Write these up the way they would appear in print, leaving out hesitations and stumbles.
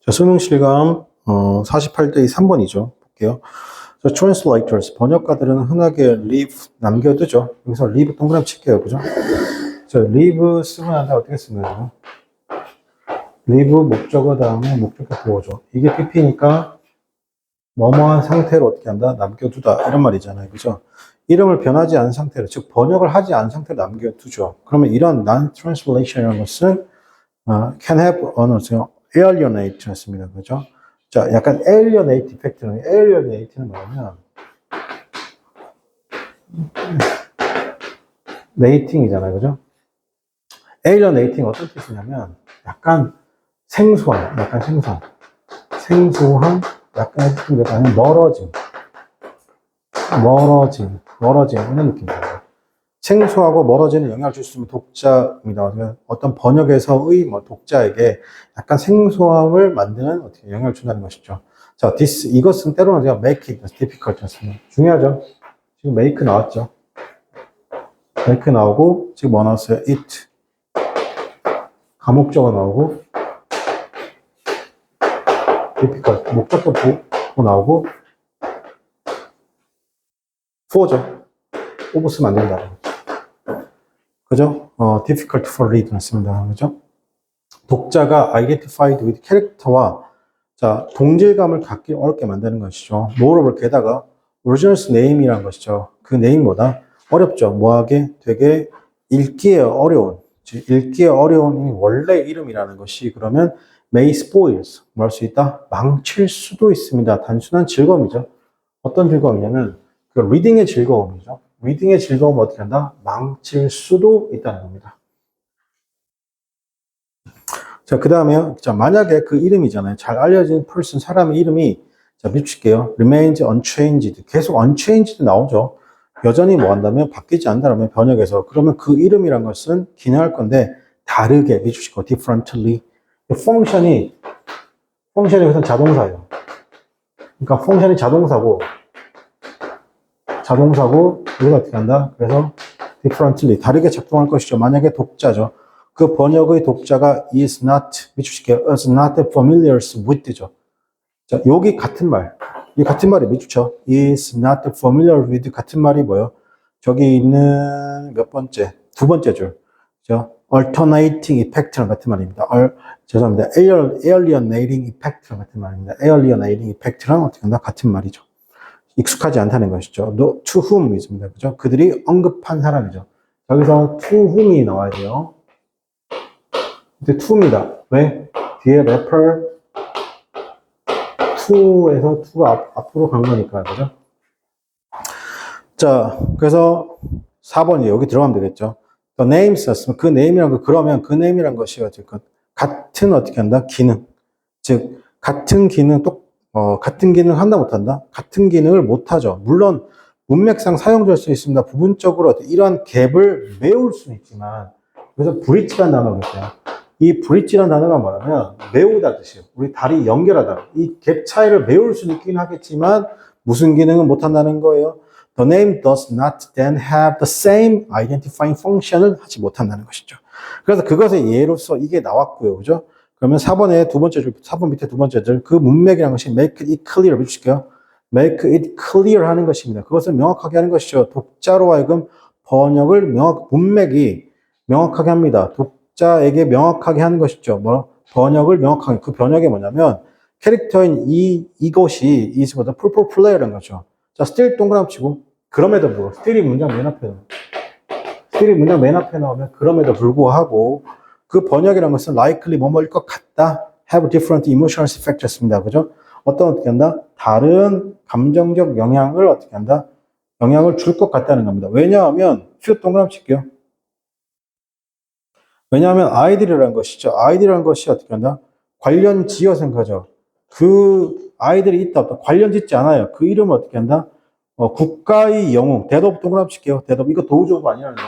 자, 수능 실감 48대 3번이죠. 볼게요. 자, translators, 번역가들은 흔하게 leave, 남겨두죠. 여기서 leave 동그라미 칠게요. 그죠? 자, leave 쓰고 난 다음에 어떻게 쓰나요? leave 목적어 다음에 목적어 보호죠. 이게 PP니까 뭐뭐한 상태로 어떻게 한다? 남겨두다. 이런 말이잖아요. 그죠? 이름을 변하지 않은 상태로, 즉 번역을 하지 않은 상태로 남겨두죠. 그러면 이런 non-translation이라는 것은 can have alienate 였습니다. 그죠? 자, 약간 alienate 이펙트는, alienate는 뭐냐면 nating이잖아요. 그죠? alienating 어떤 뜻이냐면 약간 생소한, 약간 멀어짐 이런 느낌이에요. 생소하고 멀어지는 영향을 줄 수 있는 독자입니다. 어떤 번역에서의 독자에게 약간 생소함을 만드는 어떻게 영향을 준다는 것이죠. 자, 이것은 때로는 제가 make it difficult 였습니다. 중요하죠. 지금 make 나왔죠. make 나오고, 지금 뭐 나왔어요? it. 가목적어 나오고, difficult. 목적도 나오고, for죠. of 쓰면 안 된다. 그죠? difficult for read 였습니다. 그죠? 독자가 identified with 캐릭터와 자, 동질감을 갖기 어렵게 만드는 것이죠. moreover, 게다가 original's name이라는 것이죠. 그 네임보다 어렵죠. 뭐하게? 되게 읽기에 어려운, 즉 읽기에 어려운 원래 이름이라는 것이 그러면 may spoils, 뭐 할 수 있다? 망칠 수도 있습니다. 단순한 즐거움이죠. 어떤 즐거움이냐면 그 리딩의 즐거움이죠. 리딩의 즐거움을 어떻게 한다? 망칠 수도 있다는 겁니다. 자, 그 다음에, 자, 만약에 그 이름이잖아요. 잘 알려진 person, 사람의 이름이, 자, 비출게요. remains unchanged. 계속 unchanged 나오죠. 여전히 뭐 한다면, 바뀌지 않는다면 번역에서. 그러면 그 이름이란 것은 기능할 건데, 다르게 비추시고, differently. 펑션이 우선 자동사예요. 그러니까 펑션이 자동사고, 이걸 어떻게 한다? 그래서 differently, 다르게 작동할 것이죠. 만약에 독자죠. 그 번역의 독자가 is not, 미추시게요. is not familiar with죠. 자, 여기 같은 말. 이 같은 말이 미추죠. is not familiar with 같은 말이 뭐예요? 저기 있는 몇 번째? 두 번째 줄. 그죠? alternating effect랑 같은 말입니다. 죄송합니다. alienating effect랑 같은 말입니다. alienating effect랑 어떻게 한다? 같은 말이죠. 익숙하지 않다는 것이죠. to whom 있습니다. 그죠? 그들이 언급한 사람이죠. 여기서 to whom이 나와야 돼요. 이제 to입니다. 왜? 뒤에 refer to에서 to가 앞으로 간 거니까, 그죠? 자, 그래서 4번이 여기 들어가면 되겠죠. The name 썼으면 그 name이란 거, 그러면 그 name이란 것이 같은 어떻게 한다? 기능. 즉, 같은 기능 같은 기능 한다 못한다? 같은 기능을 못하죠. 물론 문맥상 사용될 수 있습니다. 부분적으로 이러한 갭을 메울 수는 있지만 그래서 브릿지라는 단어가 있어요. 이 브릿지라는 단어가 뭐냐면 메우다 뜻이에요. 우리 다리 연결하다. 이 갭 차이를 메울 수는 있긴 하겠지만 무슨 기능은 못한다는 거예요. The name does not then have the same identifying function을 하지 못한다는 것이죠. 그래서 그것의 예로서 이게 나왔고요. 그죠? 그러면 4번에 두 번째 줄, 4번 밑에 두 번째 줄, 그 문맥이라는 것이 make it clear, 해주실게요. make it clear 하는 것입니다. 그것을 명확하게 하는 것이죠. 독자로 하여금 문맥이 명확하게 합니다. 독자에게 명확하게 하는 것이죠. 번역을 명확하게, 그 번역이 뭐냐면, 캐릭터인 이것이 is보다 purple play라는 거죠. 자, still 동그라미 치고, 그럼에도 불구하고, still이 문장 맨 앞에 나오면, 그럼에도 불구하고, 그 번역이라는 것은 likely 뭐뭐일 것 같다. have different emotional effect 였습니다. 그죠? 어떻게 한다? 다른 감정적 영향을 어떻게 한다? 영향을 줄 것 같다는 겁니다. 왜냐하면, 동그라미 칠게요. 왜냐하면 아이들이라는 것이죠. 아이들이라는 것이 어떻게 한다? 관련 지어 생각하죠. 그 아이들이 있다 없다. 관련 짓지 않아요. 그 이름을 어떻게 한다? 국가의 영웅. 대도부 동그라미 칠게요. 대도부. 이거 도우조브 아니라는 거.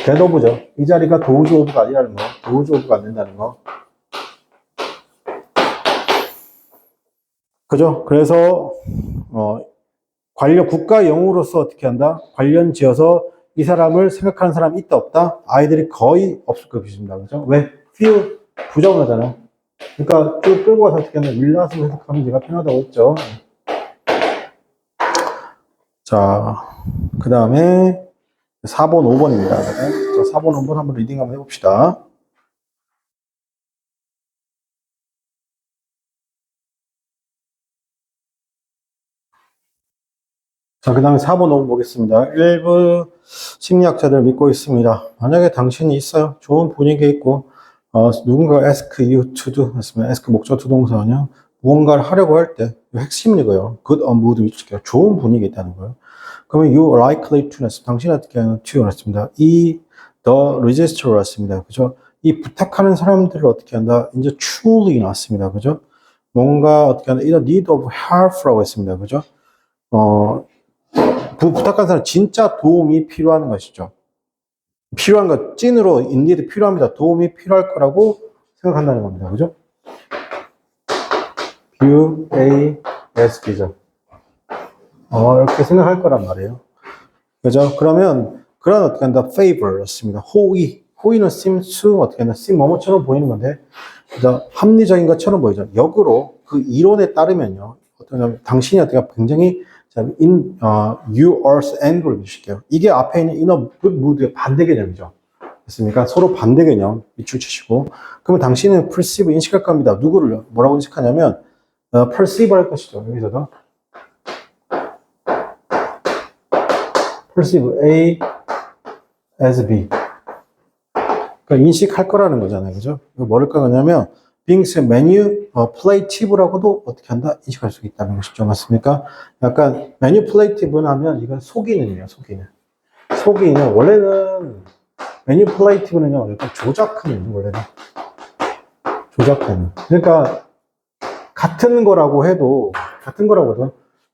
대도부죠. 이 자리가 도우조브가 아니라는 거. 도우조브가 안 된다는 거. 그죠? 그래서, 국가의 영웅으로서 어떻게 한다? 관련 지어서 이 사람을 생각하는 사람이 있다 없다? 아이들이 거의 없을 것입니다. 그죠? 왜? few 부정하잖아요. 그러니까 쭉 끌고 가서 어떻게 하면 윌라스로 해석하면 얘가 편하다고 했죠. 자, 그 다음에 4번, 5번입니다. 자, 4번, 5번 한번 리딩 한번 해봅시다. 자, 그 다음에 4번, 5번 보겠습니다. 일부 심리학자들 믿고 있습니다. 만약에 당신이 있어요. 좋은 분위기에 있고, 누군가 ask you to do, 했으면 ask 목적 투동사냐, 무언가를 하려고 할 때, 핵심이고요. good mood 위치가 좋은 분위기에 있다는 거예요. 그러면 you are likely to, 당신이 어떻게 하는 to를 했습니다. 이 the register를 했습니다. 그죠? 이 부탁하는 사람들을 어떻게 한다? 이제 truly 나왔습니다. 그죠? 뭔가 어떻게 한다? either need of help라고 했습니다. 그죠? 부탁한 사람 진짜 도움이 필요한 것이죠. 필요한 것, 찐으로 인디드 필요합니다. 도움이 필요할 거라고 생각한다는 겁니다. 그죠? view A as B죠. 이렇게 생각할 거란 말이에요. 그죠? 그러면 그런 어떻게 한다? favor였습니다. 호의는 seems to 어떻게 한다? seem 뭐뭐처럼 보이는 건데, 그죠? 합리적인 것처럼 보이죠. 역으로 그 이론에 따르면요, 어떤 당신이 어떻게 굉장히 you are angry 주실게요. 이게 앞에 있는 inner good mood의 반대 개념이죠. 됐습니까? 서로 반대 개념 밑줄 치시고. 그러면 당신은 perceive 인식할 겁니다. 누구를 뭐라고 인식하냐면 perceive 할 것이죠. 여기서도 perceive A as B. 그러니까 인식할 거라는 거잖아요. 그죠? 이거 뭐를 거냐면 being manipulative라고도 어떻게 한다? 인식할 수 있다는 것이죠. 맞습니까? 약간 manipulative는 하면 이건 속이는이에요. 속이는 원래는 manipulative는요. 약간 조작하는 원래는 조작하는. 그러니까 같은 거라고 해도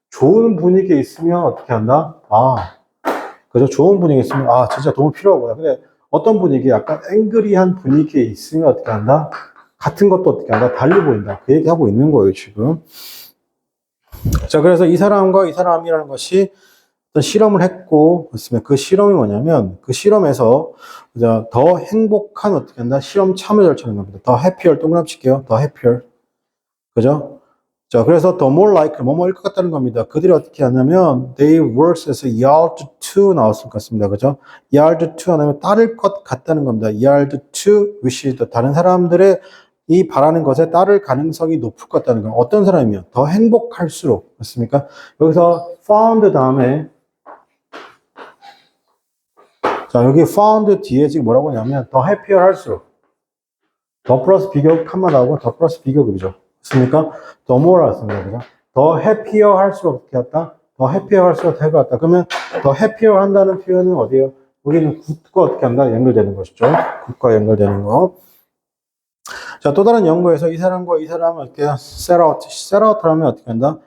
좋은 분위기에 있으면 어떻게 한다? 그죠? 좋은 분위기에 있으면 진짜 도움 필요하구나. 근데 어떤 분위기, 약간 앵그리한 분위기에 있으면 어떻게 한다? 같은 것도 어떻게 한다? 달리 보인다. 그 얘기하고 있는 거예요, 지금. 자, 그래서 이 사람과 이 사람이라는 것이 어떤 실험을 했고, 그 실험이 뭐냐면, 그 실험에서 더 행복한 어떻게 한다? 실험 참여 절차는 겁니다. 더 happier, 동그라미 칠게요. 더 happier. 그죠? 자, 그래서 the more likely, 뭐뭐일 것 같다는 겁니다. 그들이 어떻게 하냐면, they worse에서 yield to 나왔을 것 같습니다. 그죠? yield to 하면 따를 것 같다는 겁니다. yield to wish, 다른 사람들의 이 바라는 것에 따를 가능성이 높을 것 같다는 거예요. 어떤 사람이면 더 행복할수록, 그렇습니까? 여기서 found 다음에, 자, 여기 found 뒤에 지금 뭐라고 하냐면, 더 happier 할수록, 더 플러스 비교급 칸만 나오고, 더 플러스 비교급이죠. 그렇습니까? 더 more 했습니다. 그죠? 더 happier 할수록 어떻게 했다? 더 happier 할수록 더 해봤다. 그러면 더 happier 한다는 표현은 어디예요? 여기는 굿과 어떻게 한다? 연결되는 것이죠. 굿과 연결되는 거. 자, 또 다른 연구에서 이 사람과 이 사람을 이렇게 set out 하면 어떻게 한다?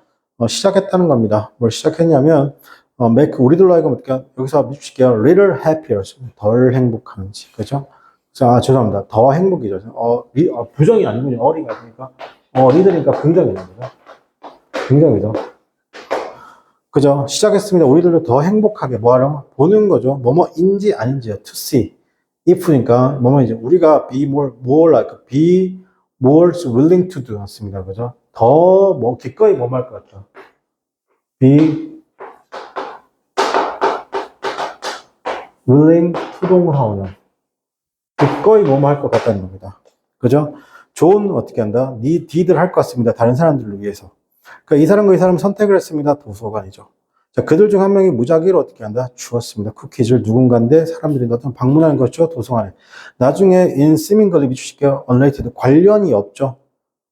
시작했다는 겁니다. 뭘 시작했냐면, make, 우리들로 하여금 어떻게, 여기서 미칠게요. little happier. 덜 행복한지. 그죠? 자, 죄송합니다. 더 행복이죠. 부정이 아니군요. 어리가 아니니까. 리드니까 긍정이죠. 긍정이죠. 그죠? 시작했습니다. 우리들도 더 행복하게 뭐 하려고? 보는 거죠. 뭐뭐인지 아닌지요. to see. if니까 뭐뭐인지. 우리가 be more like, be more willing to do. 맞습니다. 그죠? 더 기꺼이 뭐뭐 할 것 같죠. be willing to동을 하오는. 기꺼이 뭐뭐 할 것 같다는 겁니다. 그죠? 좋은 어떻게 한다? 니들 할 것 같습니다. 다른 사람들을 위해서. 그러니까 이 사람과 이 사람 선택을 했습니다. 도서관이죠. 자, 그들 중 한 명이 무작위로 어떻게 한다? 주었습니다. 쿠키즈를 누군가인데 사람들이 어떤 방문하는 것이죠. 도서관에. 나중에 in seemingly 비추실게요. unrelated. 관련이 없죠.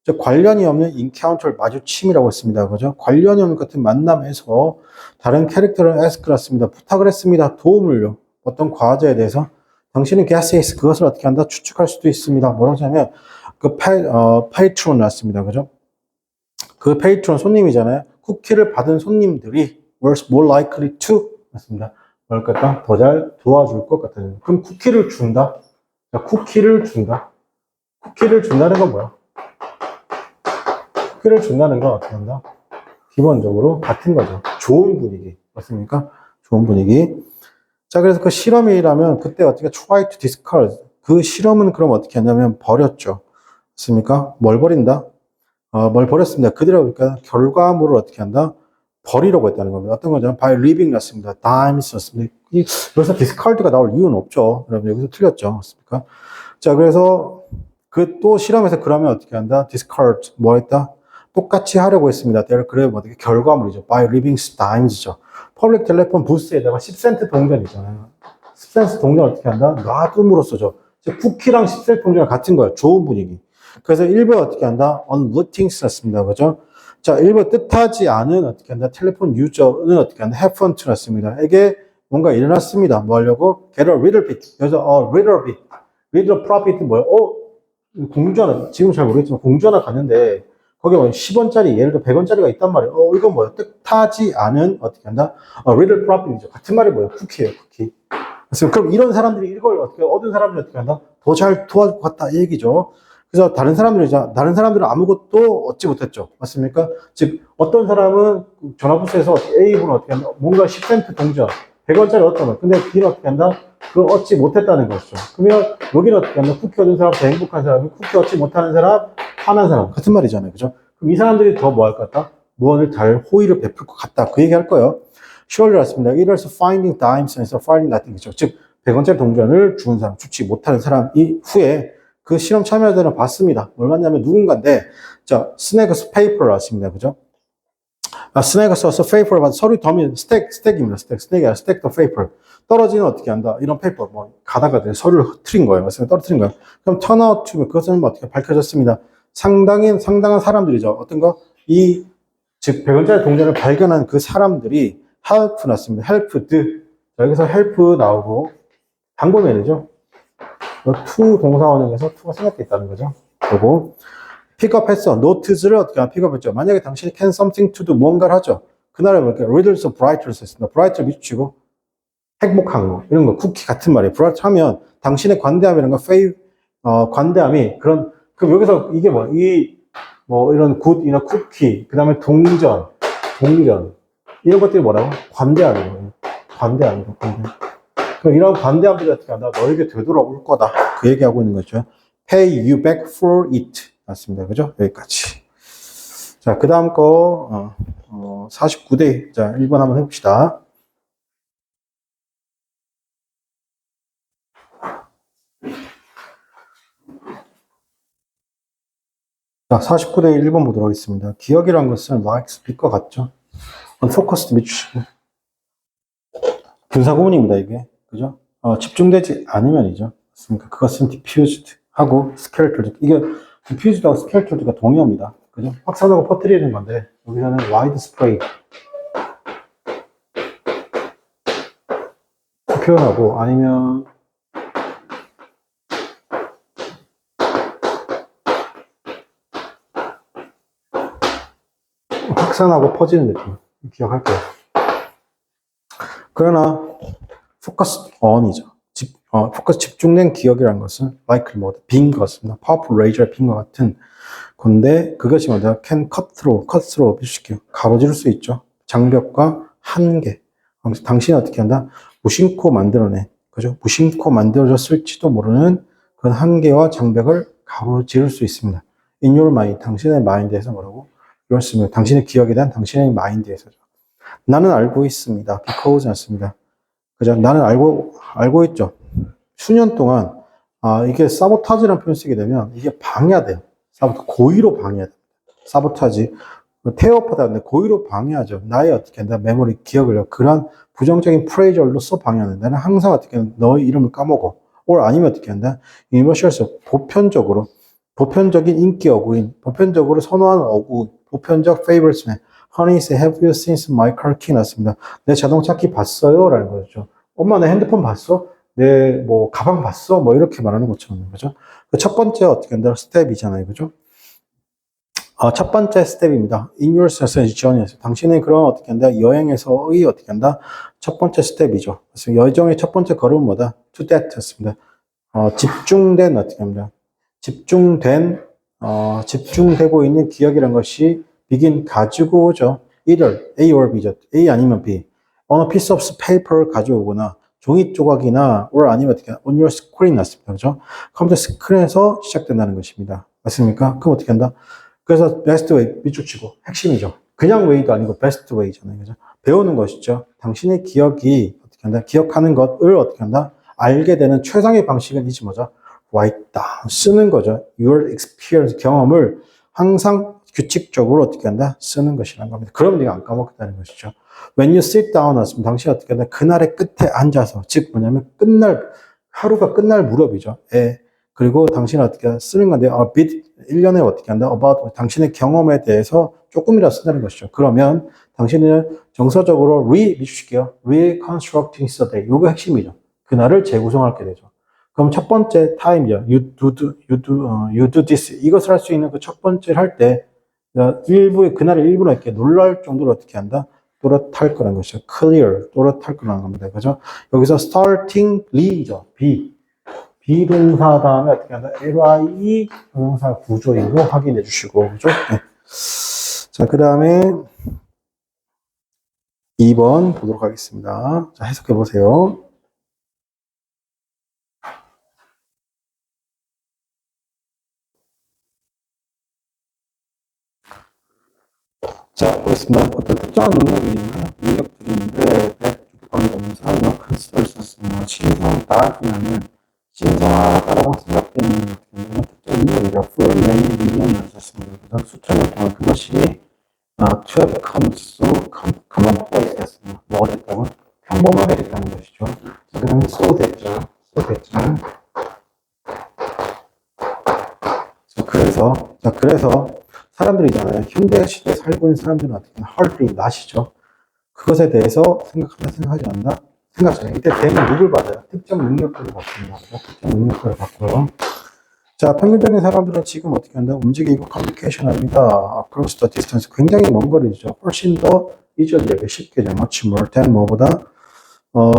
즉, 관련이 없는 encounter 마주침이라고 했습니다. 그죠? 관련이 없는 같은 만남에서 다른 캐릭터를 ask를 했습니다. 부탁을 했습니다. 도움을요. 어떤 과제에 대해서. 당신은 guess 그것을 어떻게 한다? 추측할 수도 있습니다. 뭐라고 하냐면, 페이트론 났습니다. 그죠? 그 페이트론 손님이잖아요. 쿠키를 받은 손님들이 were more likely to 맞습니다. 뭘 같다? 더 잘 도와줄 것 같다는. 그럼 쿠키를 준다? 자, 쿠키를 준다. 쿠키를 준다는 건 뭐야? 쿠키를 준다는 건 어떻게 한다? 기본적으로 같은 거죠. 좋은 분위기. 맞습니까? 좋은 분위기. 자, 그래서 그 실험이라면 그때 어떻게 try to discard. 그 실험은 그럼 어떻게 했냐면 버렸죠. 맞습니까? 뭘 버린다? 뭘 버렸습니다. 그대로 그러니까 결과물을 어떻게 한다? 버리려고 했다는 겁니다. 어떤 거죠? by leaving 였습니다. dimes 였습니다. 여기서 discard가 나올 이유는 없죠. 여러분 여기서 틀렸죠. 맞습니까? 자, 그래서 그 또 실험에서 그러면 어떻게 한다? discard 뭐 했다? 똑같이 하려고 했습니다. 그래 뭐 어떻게 결과물이죠. by leaving dimes죠. 퍼블릭 텔레폰 부스에다가 10센트 동전 있잖아요. 10센트 동전 어떻게 한다? 놔둠으로써죠. 즉 쿠키랑 10센트 동전은 같은 거예요. 좋은 분위기. 그래서 1번 어떻게 한다? unwitting 썼습니다. 그죠? 자, 1번 뜻하지 않은 어떻게 한다? 텔레폰 유저는 어떻게 한다? have fun to 났습니다. 이게 뭔가 일어났습니다. 뭐 하려고? get a little bit. 여기서 little bit. little profit 뭐예요? 공주하나, 지금 잘 모르겠지만 공주하나 갔는데 거기에 뭐 10원짜리, 예를 들어 100원짜리가 있단 말이에요. 이건 뭐예요? 뜻하지 않은 어떻게 한다? little profit이죠. 같은 말이 뭐예요? 쿠키예요, 쿠키. 그래서 그럼 이런 사람들이 이걸 어떻게 얻은 사람들이 어떻게 한다? 더 잘 도와줄 것 같다 이 얘기죠. 그래서 다른 사람들은 아무것도 얻지 못했죠. 맞습니까? 즉 어떤 사람은 전화부스에서 A분은 어떻게 한다? 뭔가 10센트 동전 100원짜리 얻었단 말이에요. 근데 B는 어떻게 한다? 그걸 얻지 못했다는 것이죠. 그러면 여기는 어떻게 한다? 쿠키 얻은 사람 더 행복한 사람이 쿠키 얻지 못하는 사람 화난 사람 같은 말이잖아요. 그죠? 그럼 이 사람들이 더 뭐 할 것 같다? 무언을 잘 호의를 베풀 것 같다. 그 얘기 할 거예요. surely 맞습니다. It is finding dimes and finding nothing이죠. 즉 100원짜리 동전을 주는 사람, 주지 못하는 사람이 후에 그 실험 참여자들은 봤습니다. 뭘 봤냐면 누군가인데, 자, 스낵스 페이퍼를 왔습니다. 그죠? 스낵스 페이퍼를 받아 서류 더미, 스택입니다. 스택이 아니라 스택 더 페이퍼. 떨어지는 어떻게 한다? 이런 페이퍼, 뭐, 가다가 서류를 흐트린 거예요. 맞습니다. 떨어뜨린 거예요. 그럼 턴아웃 투, 그것은 뭐 어떻게 밝혀졌습니다. 상당한 사람들이죠. 어떤 거? 즉, 100원짜리 동전을 발견한 그 사람들이 help 났습니다. helped. 여기서 help 나오고, 방법이죠. to 동사원형에서 to가 생략되어 있다는 거죠. 그리고 픽업했어. notes를 어떻게 하면 픽업했죠. 만약에 당신이 can something to do 뭔가를 하죠. 그날에 뭐 이렇게 riddles of bright를 썼습니다. bright를 밑줄이고 행복한 거 이런 거 쿠키 같은 말이에요. bright 하면 당신의 관대함이라는 거 관대함이 그럼 여기서 이게 이런 굿이나 쿠키 그다음에 동전 이런 것들이 뭐라고? 관대함이에요. 관대함이에요. 그럼 이런 관대함들이 어떻게 한다? 너에게 되돌아올 거다. 그 얘기하고 있는 거죠. Pay you back for it. 맞습니다. 그죠? 여기까지. 자, 그 다음 거, 49대. 자, 1번 한번 해봅시다. 자, 49대 1번 보도록 하겠습니다. 기억이란 것은 likes, 빛과 같죠? unfocused 밑주시고. 분사구문입니다, 이게. 그죠? 집중되지 않으면이죠. 맞습니까? 그것은 diffused 하고 scattered. 이게 diffused하고 scattered가 동의어입니다. 그죠? 확산하고 퍼뜨리는 건데, 여기서는 widespread. 표현하고, 아니면, 확산하고 퍼지는 느낌. 기억할게요. 그러나, focus on이죠. 포커스 집중된 기억이라는 것은 like 빈 것입니다. powerful razor 빈과 같은 건데 그것이 뭐냐? can cut through 비슷해요. 가로지를 수 있죠. 장벽과 한계. 당신이 어떻게 한다? 무심코 만들어낸 그죠? 무심코 만들어졌을지도 모르는 그런 한계와 장벽을 가로지를 수 있습니다. in your mind 당신의 마인드에서 뭐라고? 이렇습니다. 당신의 기억에 대한 당신의 마인드에서죠. 나는 알고 있습니다. because 않습니다. 그죠? 나는 알고 있죠. 수년 동안, 이게 사보타지라는 표현 쓰게 되면, 이게 방해돼요. 고의로 방해돼요. 사보타지. 태워파다 근데 고의로 방해하죠. 나의 어떻게 한다? 메모리, 기억을, 그런 부정적인 프레이저로서 방해하는. 나는 항상 어떻게 한다? 너의 이름을 까먹어. 아니면 어떻게 한다? 유니버셜에서 보편적인 인기 어구인, 보편적으로 선호하는 어구, 보편적 favorites. Honey, have you seen my car key? 났습니다. 내 자동차 키 봤어요? 라는 거죠. 엄마, 내 핸드폰 봤어? 내 가방 봤어? 이렇게 말하는 것처럼, 그죠? 첫 번째 어떻게 한다? 스텝이잖아요. 그죠? 첫 번째 스텝입니다. In your search journey. 당신의 그런 어떻게 한다? 여행에서의 어떻게 한다? 첫 번째 스텝이죠. 그래서 여정의 첫 번째 걸음은 뭐다? To that 였습니다. 집중된 어떻게 합니다? 집중되고 있는 기억이란 것이 begin 가지고 오죠. either A or B죠. A 아니면 B. 어느 piece of paper 가져오거나 종이 조각이나 or 아니면 어떻게 on your screen 났습니다. 그죠? 컴퓨터 스크린에서 시작된다는 것입니다. 맞습니까? 그럼 어떻게 한다? 그래서 best way, 밑줄 치고, 핵심이죠. 그냥 way도 아니고 best way잖아요. 그죠? 배우는 것이죠. 당신의 기억이 어떻게 한다? 기억하는 것을 어떻게 한다? 알게 되는 최상의 방식은 이지 뭐죠? write down. 쓰는 거죠. Your experience, 경험을 항상 규칙적으로 어떻게 한다? 쓰는 것이라는 겁니다. 그럼 네가 안 까먹겠다는 것이죠. When you sit down, 왔으면 당신이 어떻게 한다? 그날의 끝에 앉아서, 즉 뭐냐면 하루가 끝날 무렵이죠. 예. 그리고 당신은 어떻게 쓰는 건데, bit 1년에 어떻게 한다? about 당신의 경험에 대해서 조금이라도 쓴다는 것이죠. 그러면 당신은 정서적으로 미주실게요. reconstructing study. 요거 핵심이죠. 그날을 재구성하게 되죠. 그럼 첫 번째 time이죠. you do this. 이것을 할 수 있는 그 첫 번째를 할 때, 그날의 일부러 이렇게 놀랄 정도로 어떻게 한다? 또렷할 거라는 것이죠. clear. 또렷할 거라는 겁니다. 그죠? 여기서 startingly죠. 비동사 다음에 어떻게 한다? ly 동사 구조인 거 확인해 주시고, 그죠? 네. 자, 그 다음에 2번 보도록 하겠습니다. 자, 해석해 보세요. 자, 보겠습니다. 어떤 특정한 능력들이 있는데, 방법에서 컨스터를 썼습니다. 신성하다라는 신성하다라고 생각되는 특정 능력이라 for many million을 썼습니다. 그다음 수천 년 동안 그것이 to have come so commonplace 됐습니다. 뭐가 됐다고? 평범하게 됐다는 것이죠. 자, 그 다음에 so 됐죠. so 됐죠. 그래서 사람들이잖아요. 현대 시대에 살고 있는 사람들은 어떻게 hardly not이죠. 그것에 대해서 생각하지 않나? 생각하잖아요. 이때 대는 누굴 받아요? 특정 능력들을 받습니다. 특정 능력들을 받고요. 자, 평균적인 사람들은 지금 어떻게 한다? 움직이고 커뮤니케이션 합니다. across the distance. 굉장히 먼 거리죠. 훨씬 더 이전되게 쉽게 much more than 뭐보다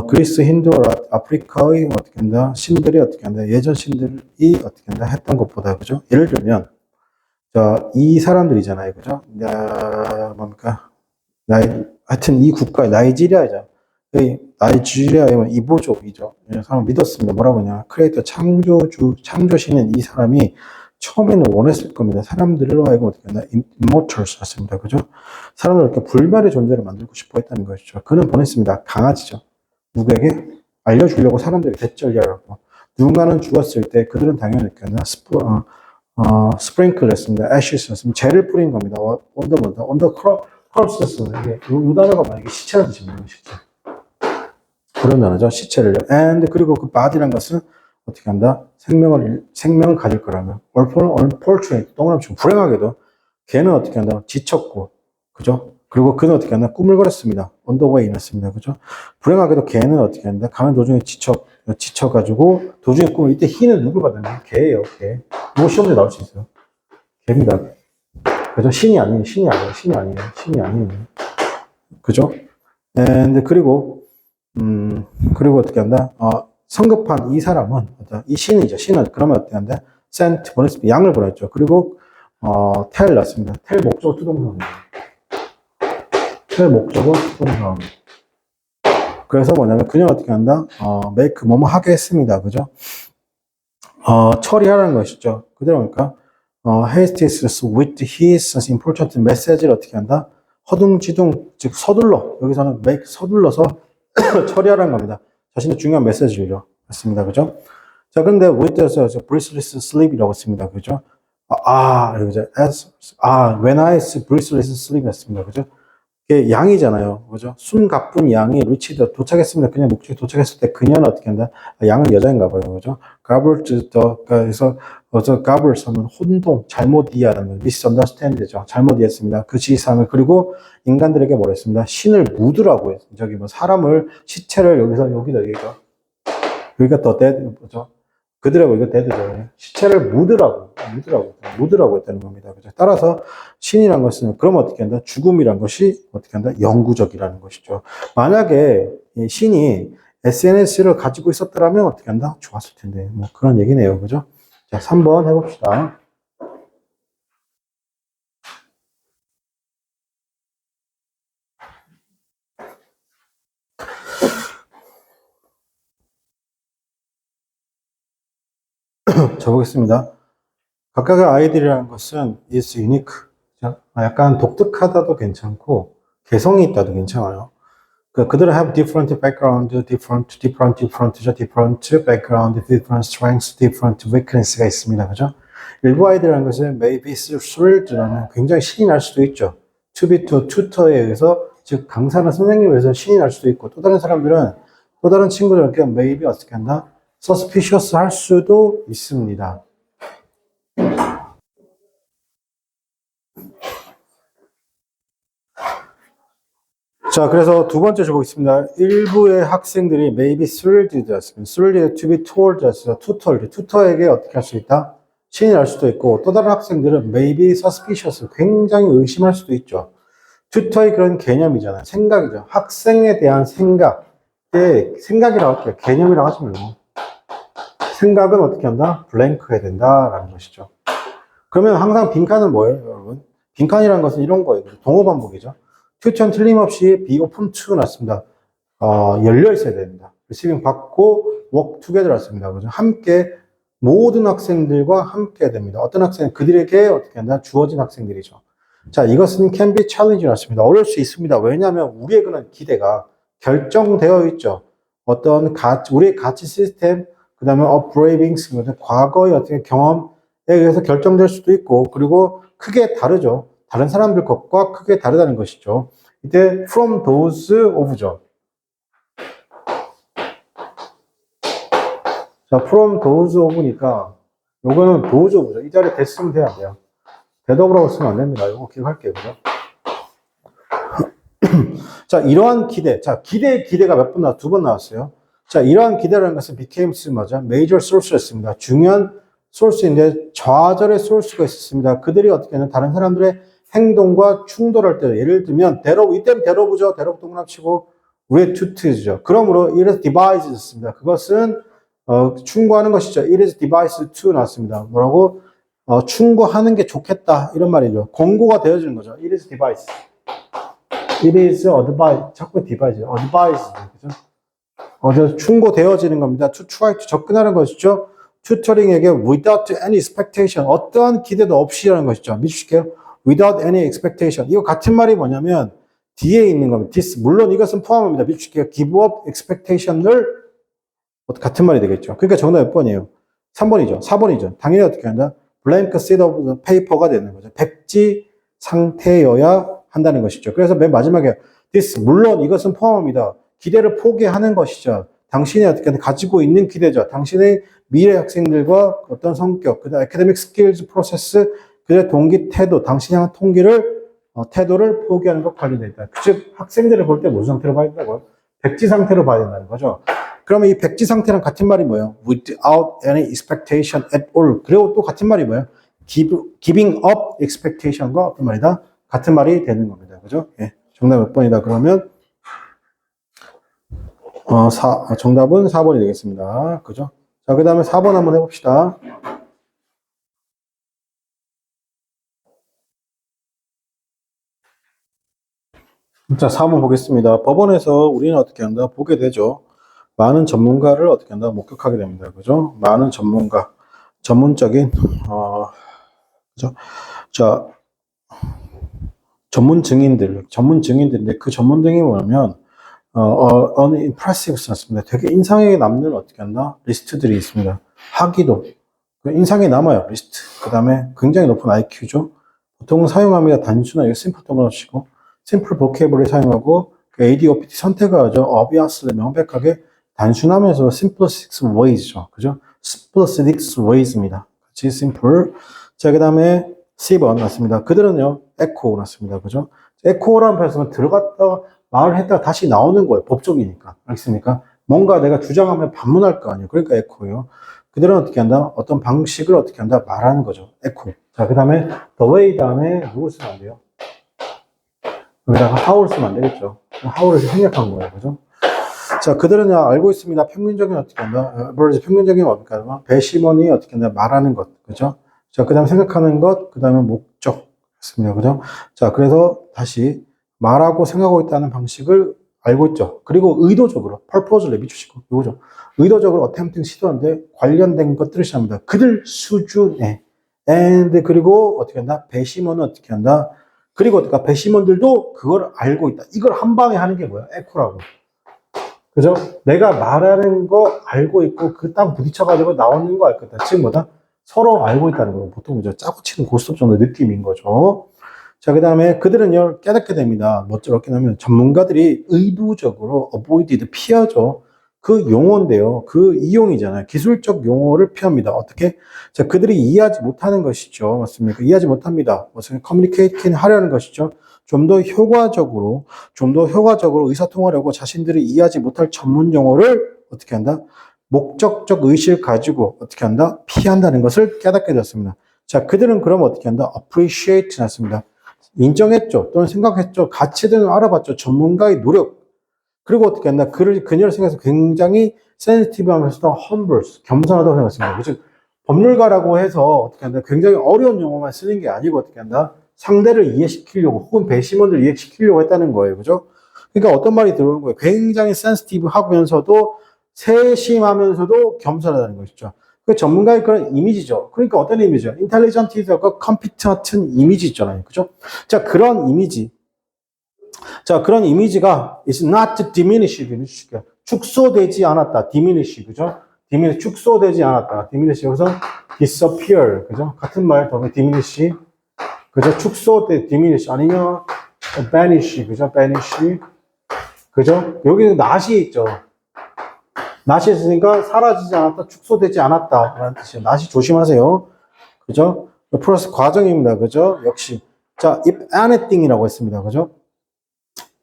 그리스, 힌두, 아프리카의 어떻게 한다? 신들이 어떻게 한다? 예전 신들이 어떻게 한다? 했던 것보다, 그죠? 예를 들면, 자, 이 사람들이잖아요. 그죠? 뭡니까? 하여튼 이 국가, 나이지리아죠. 나이지리아의 이보족이죠. 사람 믿었습니다. 뭐라고 하냐. 크리에이터 창조신인 이 사람이 처음에는 원했을 겁니다. 사람들로 하여금 어떻게 하나, immortals 였습니다. 그죠? 사람을 이렇게 불멸의 존재를 만들고 싶어 했다는 것이죠. 그는 보냈습니다. 강아지죠. 누구에게? 알려주려고 사람들이 대절이라고. 누군가는 죽었을 때 그들은 당연히 이렇게 하나, 스프링클 했습니다. ashes 였습니다. 재를 뿌린 겁니다. 언더 크롭스스. 이게 요 단어가 만약에 시체를 드시는 거예요, 시체. 그런 단어죠. 시체를. and 그리고 그 body란 것은 어떻게 한다? 생명을 가질 거라면. unfortunate, 동그라미 치고 불행하게도 걔는 어떻게 한다? 지쳤고, 그죠? 그리고 그는 어떻게 한다? 꿈을 걸었습니다. on the way 였습니다. 그죠? 불행하게도 걔는 어떻게 한다? 가는 도중에 지쳐가지고 도중에 꿈을, 이때 희는 누굴 받았나요? 걔예요, 걔. 이거 시험에 나올 수 있어요. 걔입니다. 그죠? 신이 아니에요. 그죠? 그리고 어떻게 한다? 성급한 이 사람은, 이 신이죠. 신은 그러면 어떻게 한다? sent, 보냈습니다. 양을 보냈죠. 그리고, tell 났습니다. tell 목적어 투동사입니다. tell 목적어 투동사. 그래서 뭐냐면, 그냥 어떻게 한다? make, 뭐뭐 하게 했습니다. 그죠? 처리하라는 것이죠. 그대로 보니까, hastes with his important message를 어떻게 한다? 허둥지둥, 즉 서둘러. 여기서는 make, 서둘러서 처리하라는 겁니다. 자신의 중요한 메시지죠. 맞습니다. 그죠? 자, 근데 with에서 breathless sleep이라고 씁니다. 그죠? 그죠? when I breathless sleep 했습니다. 그죠? 이게 양이잖아요. 그죠? 숨가쁜 양이 리치드 도착했습니다. 그냥 목적에 도착했을 때 그녀는 어떻게 한다? 양은 여자인가 봐요. 그죠? 그래서 gobbles 하면 혼동, 잘못 이해하는 misunderstand죠. 잘못 이해했습니다. 그 지상을. 그리고 인간들에게 뭐랬습니다? 신을 묻으라고 했습니다. 저기 뭐 사람을, 시체를 여기가 더 dead, 그죠? 그들하고 이거 dead죠. 시체를 묻으라고 했다는 겁니다. 그죠? 따라서 신이란 것은, 그럼 어떻게 한다? 죽음이란 것이 어떻게 한다? 영구적이라는 것이죠. 만약에 신이 SNS를 가지고 있었더라면 어떻게 한다? 좋았을 텐데. 뭐 그런 얘기네요. 그죠? 자, 3번 해봅시다. 적어보겠습니다. 각각의 아이들이라는 것은 is unique. 그죠? 약간 독특하다도 괜찮고, 개성이 있다도 괜찮아요. 그들은 have different background, different background, different strengths, different weakness가 있습니다. 그죠? 일부 아이들이라는 것은 maybe thrilled라는 굉장히 신이 날 수도 있죠. to be to tutor에 의해서, 즉, 강사나 선생님에 의해서 신이 날 수도 있고, 또 다른 사람들은, 또 다른 친구들에게 maybe 어떻게 한다? suspicious 할 수도 있습니다. 자, 그래서 두 번째 줄 보겠습니다. 일부의 학생들이 maybe thrilled였습니다. thrilled to be told였어요. tutor에게 어떻게 할 수 있다? 신이 날 수도 있고, 또 다른 학생들은 maybe suspicious, 굉장히 의심할 수도 있죠. tutor의 그런 개념이잖아요. 생각이죠. 학생에 대한 생각. 생각이라고 할게요. 개념이라고 하지 말고. 생각은 어떻게 한다? 블랭크해야 된다라는 것이죠. 그러면 항상 빈칸은 뭐예요, 여러분? 빈칸이라는 것은 이런 거예요. 동호 반복이죠. 튜천 틀림없이 be open to 났습니다. 열려 있어야 됩니다. receiving 받고 work together 났습니다. 그죠? 함께 모든 학생들과 함께 됩니다. 어떤 학생 그들에게 어떻게 한다? 주어진 학생들이죠. 자, 이것은 can be challenging 났습니다. 어려울 수 있습니다. 왜냐하면 우리의 그런 기대가 결정되어 있죠. 우리의 가치 시스템, 그 다음에 upbringings, 과거의 어떻게 경험에 의해서 결정될 수도 있고, 그리고 크게 다르죠. 다른 사람들 것과 크게 다르다는 것이죠. 이때 from those of죠. 자, from those of니까 요거는 those of죠. 이 자리에 됐으면 돼야 돼요. 대더브라고 쓰면 안 됩니다. 이거 기억할게요. 그죠? 자, 이러한 기대. 자, 기대가 몇 번 나왔어요? 두 번 나왔어요. 자, 이러한 기대라는 것은 became 맞아. major source였습니다. 중요한 소스인데 좌절의 소스가 있었습니다. 그들이 어떻게 하면 다른 사람들의 행동과 충돌할 때, 예를 들면 이때는 대로부죠. 대로부 동그라치고 우리의 투트죠. 그러므로 it is devised였습니다. 그것은 충고하는 것이죠. it is devised to 나왔습니다. 뭐라고? 충고하는 게 좋겠다 이런 말이죠. 권고가 되어지는 거죠. it is devised. it is advised. 자꾸 devised. advised. 그죠? 충고되어지는 겁니다. to try to 접근하는 것이죠. 튜터링에게 without any expectation, 어떠한 기대도 없이라는 것이죠. 믿으실게요. without any expectation. 이거 같은 말이 뭐냐면 뒤에 있는 겁니다. this, 물론 이것은 포함합니다. 믿으실게요. give up expectation을 같은 말이 되겠죠. 그러니까 정답 몇 번이에요? 3번이죠. 4번이죠. 당연히 어떻게 한다? blank sheet of paper가 되는 거죠. 백지 상태여야 한다는 것이죠. 그래서 맨 마지막에 this, 물론 이것은 포함합니다. 기대를 포기하는 것이죠. 당신이 어떻게 가지고 있는 기대죠. 당신의 미래 학생들과 어떤 성격, 그다음 academic skills 프로세스, 그들의 동기 태도, 당신이 향한 태도를 포기하는 것 관련되어 있다. 즉 학생들을 볼 때 무슨 상태로 봐야 된다고요? 백지 상태로 봐야 된다는 거죠. 그러면 이 백지 상태랑 같은 말이 뭐예요? Without any expectation at all. 그리고 또 같은 말이 뭐예요? Giving up expectation과 어떤 말이다? 같은 말이 되는 겁니다. 그죠? 예. 정답 몇 번이다? 그러면 정답은 4번이 되겠습니다. 그죠? 자, 그 다음에 4번 한번 해봅시다. 자, 4번 보겠습니다. 법원에서 우리는 어떻게 한다? 보게 되죠. 많은 전문가를 어떻게 한다? 목격하게 됩니다. 그죠? 많은 전문적인, 그죠? 자, 전문 증인들인데 그 전문 증인이 뭐냐면, unimpressive 썼습니다. 되게 인상에 남는 어떻게 한다? 리스트들이 있습니다. 학위도. 인상에 남아요, 리스트. 그 다음에 굉장히 높은 IQ죠. 보통 사용합니다. 단순하게 심플 동그라치고, 심플 보케이블을 사용하고, ADOPT 선택을 하죠. obviously 명백하게 단순하면서 simplistic ways죠. 그죠? simplistic ways입니다. 같이 simple. 자, 그 다음에 C번 났습니다. 그들은요, echo 났습니다. 그죠? echo라는 표현은 들어갔다가 말을 했다가 다시 나오는 거예요. 법적이니까. 알겠습니까? 뭔가 내가 주장하면 반문할 거 아니에요. 그러니까 echo예요. 그들은 어떻게 한다? 어떤 방식을 어떻게 한다? 말하는 거죠. echo. 자, 그 다음에 the way 다음에 누굴 쓰면 안 돼요? 여기다가 how를 쓰면 안 되겠죠. how를 생략한 거예요. 그죠? 자, 그들은 알고 있습니다. 평균적인 어떻게 한다? 평균적인 뭡니까? 배심원이 어떻게 한다? 말하는 것. 그죠? 자, 그 다음에 생각하는 것, 그 다음에 목적. 있습니다. 그죠? 자, 그래서 다시 말하고 생각하고 있다는 방식을 알고 있죠. 그리고 의도적으로, purposely 비추시고, 이거죠. 의도적으로 attempting 시도하는데 관련된 것들을 시합니다. 그들 수준에 and 그리고 어떻게 한다? 배심원은 어떻게 한다? 그리고 어떻게 배심원들도 그걸 알고 있다. 이걸 한 방에 하는 게 뭐야? 에코라고. 그죠? 내가 말하는 거 알고 있고 그 땅 부딪혀가지고 나오는 거 알 거다. 즉 뭐다? 서로 알고 있다는 거. 보통 이제 짜고 치는 고스톱 정도 느낌인 거죠. 자, 그 다음에 그들은요, 깨닫게 됩니다. 뭐저렇게 하면 전문가들이 의도적으로 avoided, 피하죠. 그 용어인데요. 그 이용이잖아요. 기술적 용어를 피합니다. 어떻게? 자, 그들이 이해하지 못하는 것이죠. 맞습니까? 이해하지 못합니다. 무슨 communicating 하려는 것이죠. 좀 더 효과적으로, 의사통화하려고 자신들이 이해하지 못할 전문 용어를 어떻게 한다? 목적적 의식을 가지고 어떻게 한다? 피한다는 것을 깨닫게 되었습니다. 자, 그들은 그럼 어떻게 한다? appreciate 났습니다. 인정했죠. 또는 생각했죠. 가치들을 알아봤죠. 전문가의 노력. 그리고 어떻게 한다? 그녀를 생각해서 굉장히 센시티브 하면서도 humble, 겸손하다고 생각했습니다. 즉, 법률가라고 해서 어떻게 한다? 굉장히 어려운 용어만 쓰는 게 아니고 어떻게 한다? 상대를 이해시키려고 혹은 배심원을 이해시키려고 했다는 거예요. 그죠? 그러니까 어떤 말이 들어오는 거예요? 굉장히 센시티브 하면서도 세심하면서도 겸손하다는 것이죠. 그 전문가의 그런 이미지죠. 그러니까 어떤 이미지죠? 인텔리전트하고 컴피트 같은 이미지 있잖아요. 그죠? 자, 그런 이미지. 자, 그런 이미지가 is not diminished. 축소되지 않았다. diminish. 그죠? diminish. 축소되지 않았다. diminish. 여기서 disappear. 그죠? 같은 말, 더 diminish. 그죠? diminish. 아니면 vanish. 그죠? vanish. 그죠? 여기 not이 있죠. not이 있으니까 사라지지 않았다, 축소되지 않았다 라는 뜻이에요. not이 조심하세요. 그죠? 플러스 과정입니다. 그죠? 역시. 자, if anything이라고 했습니다. 그죠?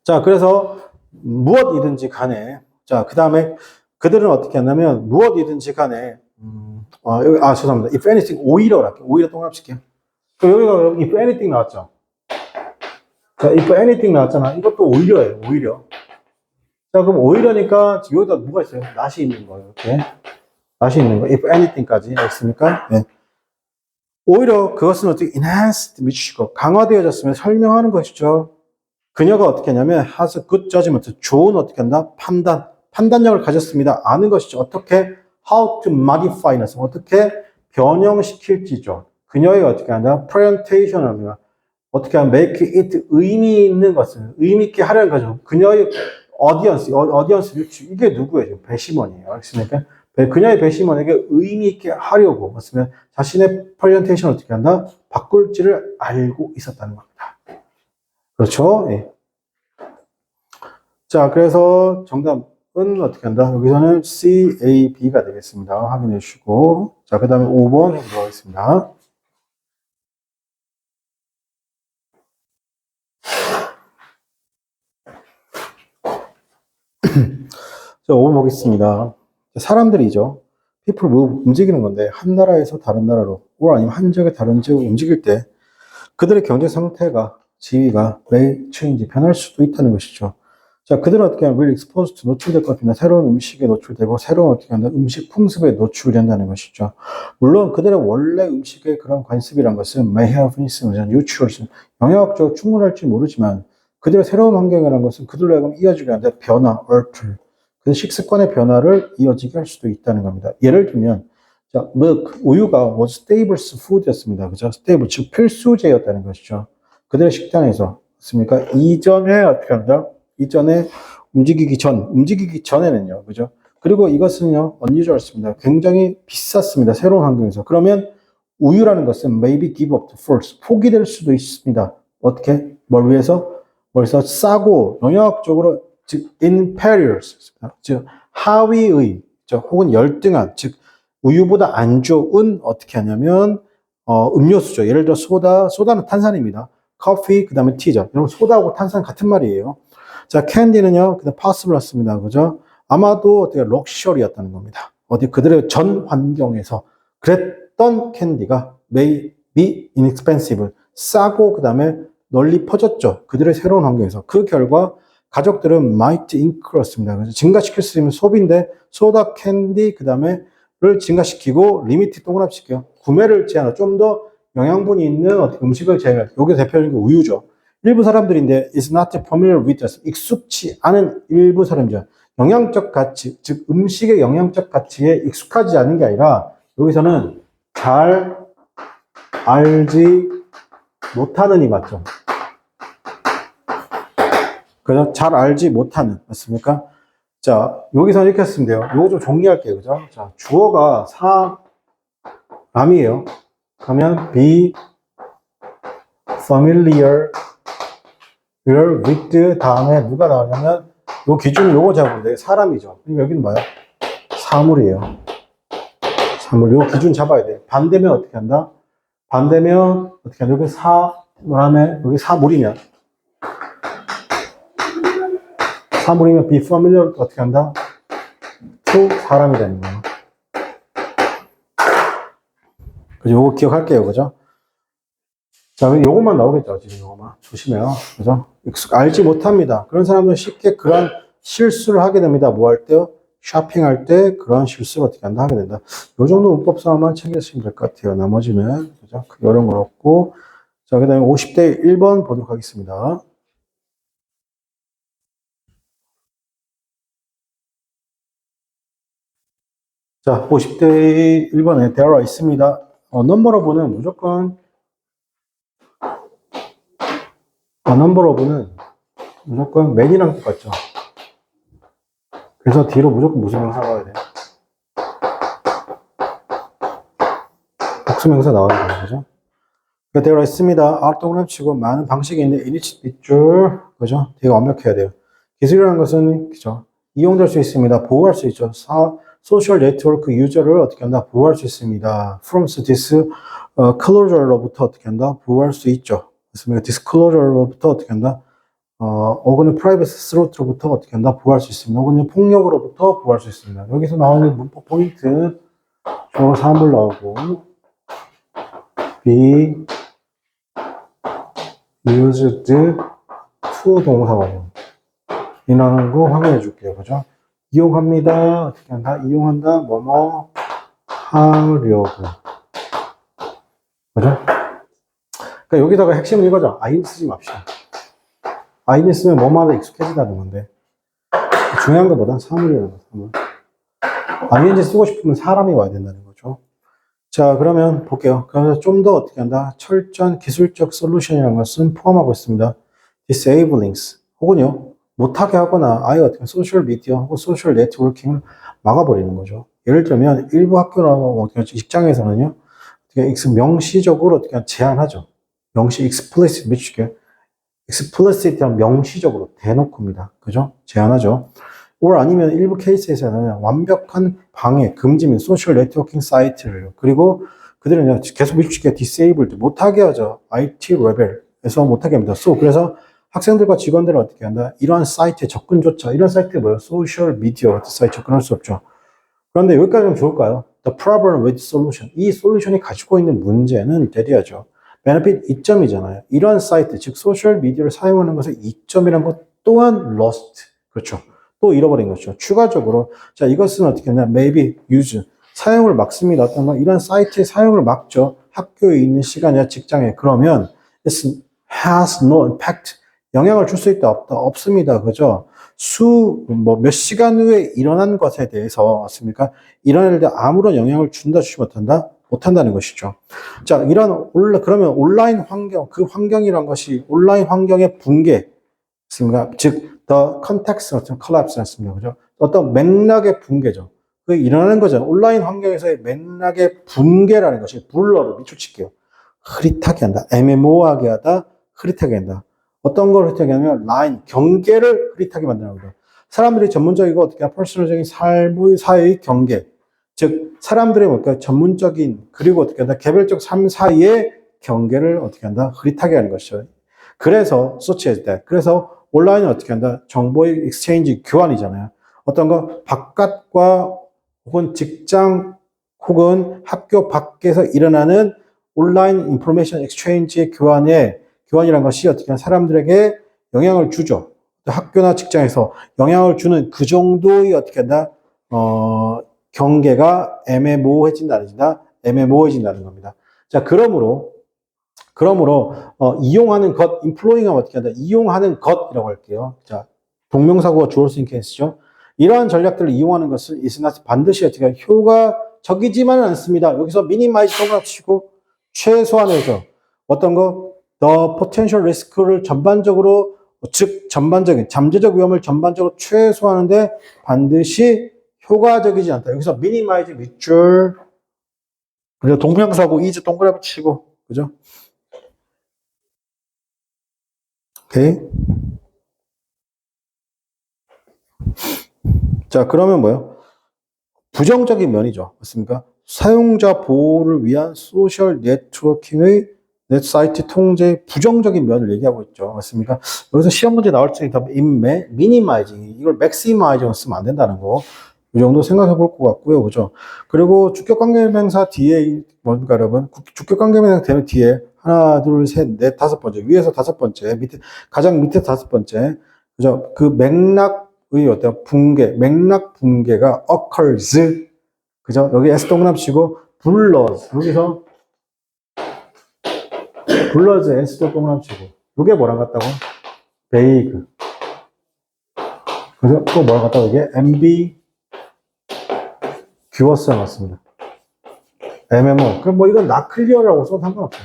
자, 그래서 무엇이든지 간에, 자, 그 다음에 그들은 어떻게 했냐면 무엇이든지 간에, 죄송합니다. if anything, 오히려 할게요. 오히려 동그라칠게요. 여기가 if anything 나왔죠? 자, if anything 나왔잖아. 이것도 오히려예요. 오히려. 자, 그럼 오히려니까 여기다 뭐가 있어요? not이 있는 거예요. 이렇게. not이 있는 거. if anything까지. 알겠습니까? 네. 오히려 그것은 어떻게 enhanced, 미치고 강화되어졌으면 설명하는 것이죠. 그녀가 어떻게 하냐면 has a good judgment, 좋은 어떻게 한다? 판단력을 가졌습니다. 아는 것이죠. 어떻게 how to modify, 어떻게 변형시킬지죠. 그녀의 어떻게 한다? presentation 합니다. 어떻게 하면 make it 의미 있는 것을 의미 있게 하려는 거죠. 그녀의 audience 유치, 이게 누구예요? 배심원이에요. 알겠습니까? 그녀의 배심원에게 의미 있게 하려고 맞으면 자신의 프레젠테이션을 어떻게 한다? 바꿀지를 알고 있었다는 겁니다. 그렇죠? 예. 자, 그래서 정답은 어떻게 한다? 여기서는 C, A, B가 되겠습니다. 확인해 주시고. 자, 그 다음에 5번 해보도록 하겠습니다. 자, 5번 보겠습니다. 사람들이죠. people move, 움직이는 건데, 한 나라에서 다른 나라로, or 아니면 한 지역에 다른 지역으로 움직일 때, 그들의 경제 상태가, 지위가 may change, 변할 수도 있다는 것이죠. 자, 그들은 어떻게 하면 will exposed to, 노출될 것 같습니다. 새로운 음식에 노출되고, 새로운 어떻게 한다? 음식 풍습에 노출된다는 것이죠. 물론 그들의 원래 음식의 그런 관습이란 것은 may have nutrition, 영양학적으로 충분할지 모르지만, 그들의 새로운 환경이라는 것은 그들로 하여금 이어지게 하는데 변화, alter. 그 식습관의 변화를 이어지게 할 수도 있다는 겁니다. 예를 들면, 자, milk, 우유가 was stable food였습니다. 그죠? stable, 즉 필수제였다는 것이죠. 그들의 식당에서, 맞습니까? 이전에 어떻게 한다? 이전에 움직이기 전에는요. 그죠? 그리고 이것은요, unusual습니다. 굉장히 비쌌습니다. 새로운 환경에서. 그러면 우유라는 것은 maybe give up to first, 포기될 수도 있습니다. 어떻게? 뭘 위해서? 벌써 싸고 영양학적으로 즉 inferior, 즉 하위의, 혹은 열등한, 즉 우유보다 안 좋은 어떻게 하냐면 음료수죠. 예를 들어 소다는 탄산입니다. 커피, 그 다음에 티죠. 여러분 소다하고 탄산 같은 말이에요. 자, 캔디는요, 그다음 possible였습니다. 그죠? 아마도 어떻게 럭셔리였다는 겁니다. 어디 그들의 전 환경에서 그랬던 캔디가 may be inexpensive, 싸고 그 다음에 널리 퍼졌죠. 그들의 새로운 환경에서. 그 결과 가족들은 might increase입니다. 그래서 증가시킬 수 있는 소비인데 소다, 캔디, 그 다음에를 증가시키고 리미트 동그라치게요. 구매를 제한하고 좀 더 영양분이 있는 어떻게 음식을 제한해요. 여기 대표적인 게 우유죠. 일부 사람들인데 is not familiar with us. 익숙치 않은 일부 사람이죠. 영양적 가치, 즉 음식의 영양적 가치에 익숙하지 않은 게 아니라 여기서는 잘 알지 못하는이 맞죠? 그죠? 잘 알지 못하는. 맞습니까? 자, 여기서 이렇게 했으면 돼요. 요거 좀 정리할게요. 그죠? 자, 주어가 사람이에요. 그러면 be familiar with 다음에 누가 나오냐면 요 기준은 요거 잡으면 돼요. 사람이죠. 그럼 여기는 뭐야? 사물이에요. 사물. 요 기준 잡아야 돼요. 반대면 어떻게 한다? 반대면 어떻게 한다? 여기 사물하면 여기 사물이면 be familiar 어떻게 한다? to 사람이 되는 거예요. 그죠? 요거 기억할게요. 그죠? 자, 요것만 나오겠죠. 지금 요것만. 조심해요. 그죠? 알지 못합니다. 그런 사람들은 쉽게 그런 실수를 하게 됩니다. 뭐 할 때요? 쇼핑할 때 그런 실수를 어떻게 한다? 하게 된다. 요 정도 문법상만 챙겼으면 될 것 같아요. 나머지는, 그죠? 어려운 건 없고. 자, 그 다음에 50대 1번 보도록 하겠습니다. 자, 50대 1번에 대화가 있습니다. 넘버 오브는 무조건 넘버 오브는 무조건 맨이랑 똑같죠. 그래서 뒤로 무조건 무슨 명사 나와야 돼요? 복수명사 나와야 돼요. 그죠? 대화가 있습니다. 동그라미 치고 많은 방식이 있는데 이니치 밑줄 그죠? 되게 완벽해야 돼요. 기술이라는 것은 그죠? 이용될 수 있습니다. 보호할 수 있죠. 소셜 네트워크 유저를 어떻게 한다? 보호할 수 있습니다. from this closure로부터 어떻게 한다? 보호할 수 있죠. 그렇습니까? disclosure로부터 어떻게 한다? 혹은 privacy threat로부터 어떻게 한다? 보호할 수 있습니다. 혹은 폭력으로부터 보호할 수 있습니다. 여기서 나오는 문법 포인트 주어 사물 나오고 be used to 동사가 이라는 거 확인해 줄게요. 그죠? 이용합니다. 어떻게 한다? 이용한다. 뭐뭐 하려고. 그죠? 그러니까 여기다가 핵심은 이거죠. IN 쓰지 맙시다. IN 쓰면 뭐마다 익숙해지다는 건데. 중요한 것보다 사물이라는 거, 사물. ING 쓰고 싶으면 사람이 와야 된다는 거죠. 자, 그러면 볼게요. 그래서 좀 더 어떻게 한다? 철저한 기술적 솔루션이라는 것은 포함하고 있습니다. disablings. 혹은요, 못하게 하거나 아예 어떻게 소셜 미디어 혹은 소셜 네트워킹을 막아버리는 거죠. 예를 들면 일부 학교나 직장에서는요, 어떻게 명시적으로 어떻게 제한하죠. 명시 explicit 미치게 explicit한 명시적으로 대놓고입니다. 그죠? 제한하죠. or 아니면 일부 케이스에서는 완벽한 방해, 금지민 소셜 네트워킹 사이트를 그리고 그들은 계속 밀치게 disabled 못하게 하죠. IT 레벨에서 못하게 합니다. 그래서 학생들과 직원들은 어떻게 한다? 이러한 사이트에 접근조차, 이런 사이트가 뭐예요? 소셜 미디어 같은 사이트 접근할 수 없죠. 그런데 여기까지는 좋을까요? The problem with solution. 이 솔루션이 가지고 있는 문제는 대리하죠. benefit 이점이잖아요. 이러한 사이트, 즉 소셜 미디어를 사용하는 것의 이점이란 것 또한 lost. 그렇죠. 또 잃어버린 것이죠. 추가적으로 자 이것은 어떻게 하냐? maybe use. 사용을 막습니다. 어떤 거 이런 사이트의 사용을 막죠. 학교에 있는 시간이나 직장에. 그러면 it has no impact. 영향을 줄 수 있다 없다 없습니다. 그죠? 몇 시간 후에 일어난 것에 대해서 맞습니까? 일어날 때 아무런 영향을 준다 주지 못한다는 것이죠. 자, 그러면 온라인 환경, 그 환경이란 것이 온라인 환경의 붕괴, 맞습니까? 즉, the context 같은 collapse였습니다. 그죠? 어떤 맥락의 붕괴죠. 그 일어나는 거죠. 온라인 환경에서의 맥락의 붕괴라는 것이 블러를 밑줄칠게요. 흐릿하게 한다. 애매모호하게 하다. 흐릿하게 한다. 어떤 걸 흐릿하게 하냐면 라인, 경계를 흐릿하게 만드는 거죠. 사람들이 전문적이고 어떻게 퍼스널적인 삶의 사이의 경계, 즉 사람들의 뭔가 전문적인 그리고 어떻게 한다 개별적 삶 사이의 경계를 어떻게 한다 흐릿하게 하는 것이죠. 그래서 소치할 때 그래서 온라인은 어떻게 한다 정보의 익스체인지 교환이잖아요. 어떤 거 바깥과 혹은 직장 혹은 학교 밖에서 일어나는 온라인 인포메이션 익스체인지의 교환이라는 것이 어떻게 사람들에게 영향을 주죠. 학교나 직장에서 영향을 주는 그 정도의 어떻게 한다, 경계가 애매모호해진다는 겁니다. 자, 그러므로, 이용하는 것, employing하면 어떻게 한다, 이용하는 것이라고 할게요. 자, 동명사구가 주어를 쓴 케이스죠. 이러한 전략들을 이용하는 것은 반드시 어떻게 효과적이지만은 않습니다. 여기서 minimize 동그라미 치고 최소한해서 어떤 거? The potential risk를 전반적으로, 즉 전반적인 잠재적 위험을 전반적으로 최소화하는데 반드시 효과적이지 않다. 여기서 minimize 밑줄, 그리고 동명사고 is 동그라미 치고, 그죠? 오케이. 자, 그러면 뭐요? 부정적인 면이죠. 맞습니까? 사용자 보호를 위한 소셜 네트워킹의 넷사이트 통제의 부정적인 면을 얘기하고 있죠. 맞습니까? 여기서 시험 문제 나올 때 미니마이징, 이걸 맥시마이징을 쓰면 안 된다는 거. 이 정도 생각해 볼 것 같고요. 그죠? 그리고 주격관계명사 뒤에 뭡니까, 여러분? 주격관계명사 되면 뒤에 하나, 둘, 셋, 넷, 다섯 번째. 위에서 다섯 번째. 밑에, 가장 밑에 다섯 번째. 그죠? 그 맥락의 어떤 붕괴, 맥락 붕괴가 occurs. 그죠? 여기 S 동그라미 치고, 불러서. 여기서 블러즈 S도 동그라미 치고. 이게 뭐랑 같다고? 베이그. 그죠? 또 뭐랑 같다고? 이게 MB 뷰어스에 맞습니다. MMO. 그럼 뭐 이건 not clear라고 써도 상관없어요.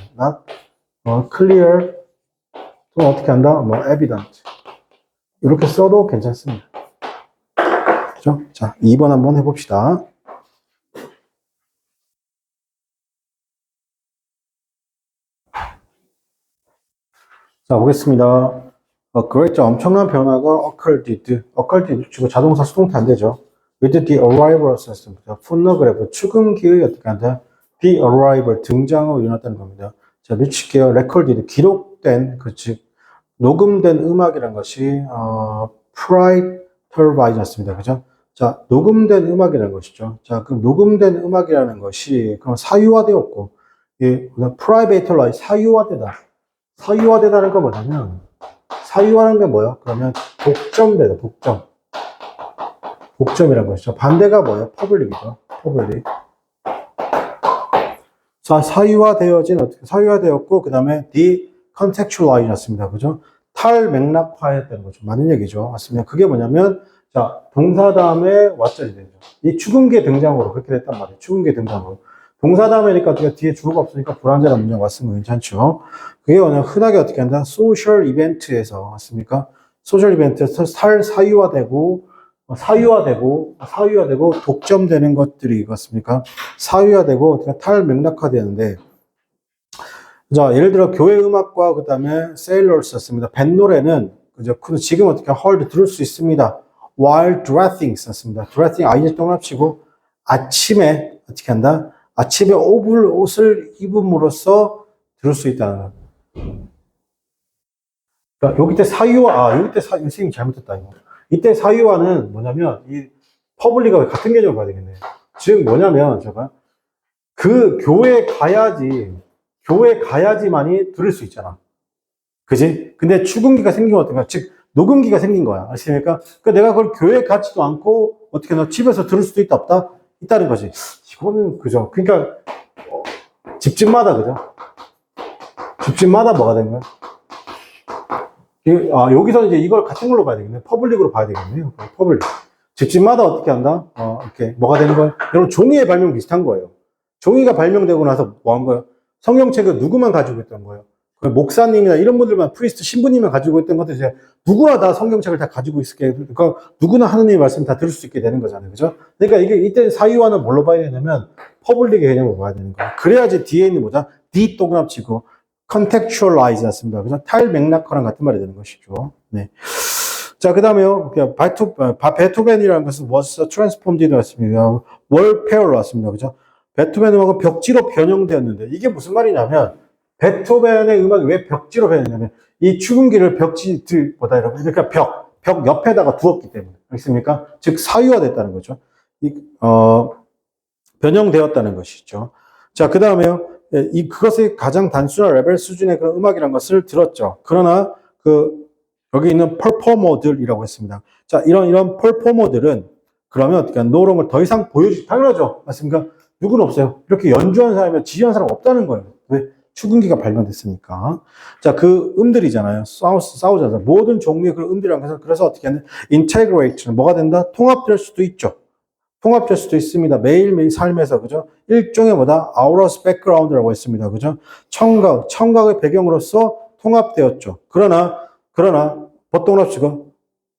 not clear. 또 어떻게 한다? 뭐 evident. 이렇게 써도 괜찮습니다. 그죠? 자, 2번 한번 해봅시다. 자, 보겠습니다. 그랬죠. 엄청난 변화가 occurred 치고 자동사 수동태 안 되죠. with the arrival system. 푸너그래프, 추금기의 어떻게 한다? the arrival, 등장으로 일어났다는 겁니다. 자, 밀칠게요. recorded, 기록된, 즉, 녹음된 음악이란 것이, pretervias습니다. 그죠? 자, 녹음된 음악이라는 것이죠. 자, 그럼 녹음된 음악이라는 것이, 그럼 사유화되었고, 예, privately, 사유화되다. 사유화되다는 건 뭐냐면, 사유화라는 게 뭐야? 그러면 독점되다, 독점. 독점이라는 것이죠. 반대가 뭐예요? 퍼블릭이죠. 퍼블릭. 자, 사유화되었고, 그 다음에 decontextualize였습니다. 그죠? 탈맥락화했다는 거죠. 맞는 얘기죠. 맞습니다. 그게 뭐냐면, 자, 동사 다음에 what이 되죠. 이 추금기의 등장으로 그렇게 됐단 말이에요. 추금기의 등장으로. 동사 다음에니까 어떻게 뒤에 주어가 없으니까 불완전한 문장 왔으면 괜찮죠. 그게 그냥 흔하게 어떻게 한다? 소셜 이벤트에서 맞습니까? 소셜 이벤트에서 사유화되고 독점되는 것들이 맞습니까? 사유화되고 탈맥락화되는데, 자, 예를 들어 교회 음악과 그 다음에 sailors 습니다. 뱃노래는 그죠? 지금 어떻게 헐드 들을 수 있습니다. while dressing 썼습니다. dressing 아이즈 동합치고 아침에 어떻게 한다? 아침에 옷을 입음으로써 들을 수 있다는 거. 그러니까 여기 때 선생님이 잘못했다 이거. 이때 사유화는 뭐냐면 이 퍼블릭과 같은 개념을 봐야 되겠네. 즉 뭐냐면 제가 그 교회 가야지만이 들을 수 있잖아. 그지? 근데 추궁기가 생긴 건 어떤가? 즉 녹음기가 생긴 거야. 아십니까? 그러니까 내가 그걸 교회에 가지도 않고 어떻게 너 집에서 들을 수도 있다 없다? 있다는 거지. 이거는 그죠? 그러니까 집집마다 그죠? 집집마다 뭐가 되는 거야? 여기서 이제 이걸 같은 걸로 봐야 되겠네. 퍼블릭으로 봐야 되겠네요. 퍼블릭. 집집마다 어떻게 한다? 이렇게 뭐가 되는 거야? 여러분 종이의 발명 비슷한 거예요. 종이가 발명되고 나서 뭐 한 거예요? 성경책을 누구만 가지고 있던 거예요? 목사님이나 이런 분들만 프리스트 신부님만 가지고 있던 것도 이제 누구나 다 성경책을 다 가지고 있게 그러니까 누구나 하느님의 말씀 다 들을 수 있게 되는 거잖아요. 그죠? 그러니까 이게 이때 사유화는 뭘로 봐야 되냐면 퍼블릭의 개념으로 봐야 되는 거예요. 그래야지 뒤에 있는 뭐다? D 동그라미 치고 contextualize 였습니다. 그죠? 탈맥락화랑 같은 말이 되는 것이죠. 네. 자, 그 다음에요. 베토벤이라는 것은 was transformed 였습니다. 월페어로 왔습니다. 그죠? 베토벤 음악은 벽지로 변형되었는데, 이게 무슨 말이냐면, 베토벤의 음악이 왜 벽지로 변했냐면, 이 추금기를 벽지보다 이렇게, 그러니까 벽 옆에다가 두었기 때문에. 그렇습니까? 즉, 사유화됐다는 거죠. 변형되었다는 것이죠. 자, 그 다음에요. 그것이 가장 단순한 레벨 수준의 그런 음악이라는 것을 들었죠. 그러나, 여기 있는 퍼포머들이라고 했습니다. 자, 이런 퍼포머들은 그러면 어떻게 노름을 더 이상 당연하죠. 맞습니까? 누구는 없어요. 이렇게 연주한 사람이면 지휘한 사람 없다는 거예요. 왜? 추궁기가 발명됐으니까. 자, 그 음들이잖아요. 싸우잖아요. 모든 종류의 그런 음들이라는 것은 그래서 어떻게 하냐. integrate는 뭐가 된다? 통합될 수도 있죠. 통합될 수도 있습니다. 매일매일 삶에서, 그죠? 일종의 뭐다? Aorous background라고 했습니다. 그죠? 청각의 배경으로서 통합되었죠. 그러나, 버통납치가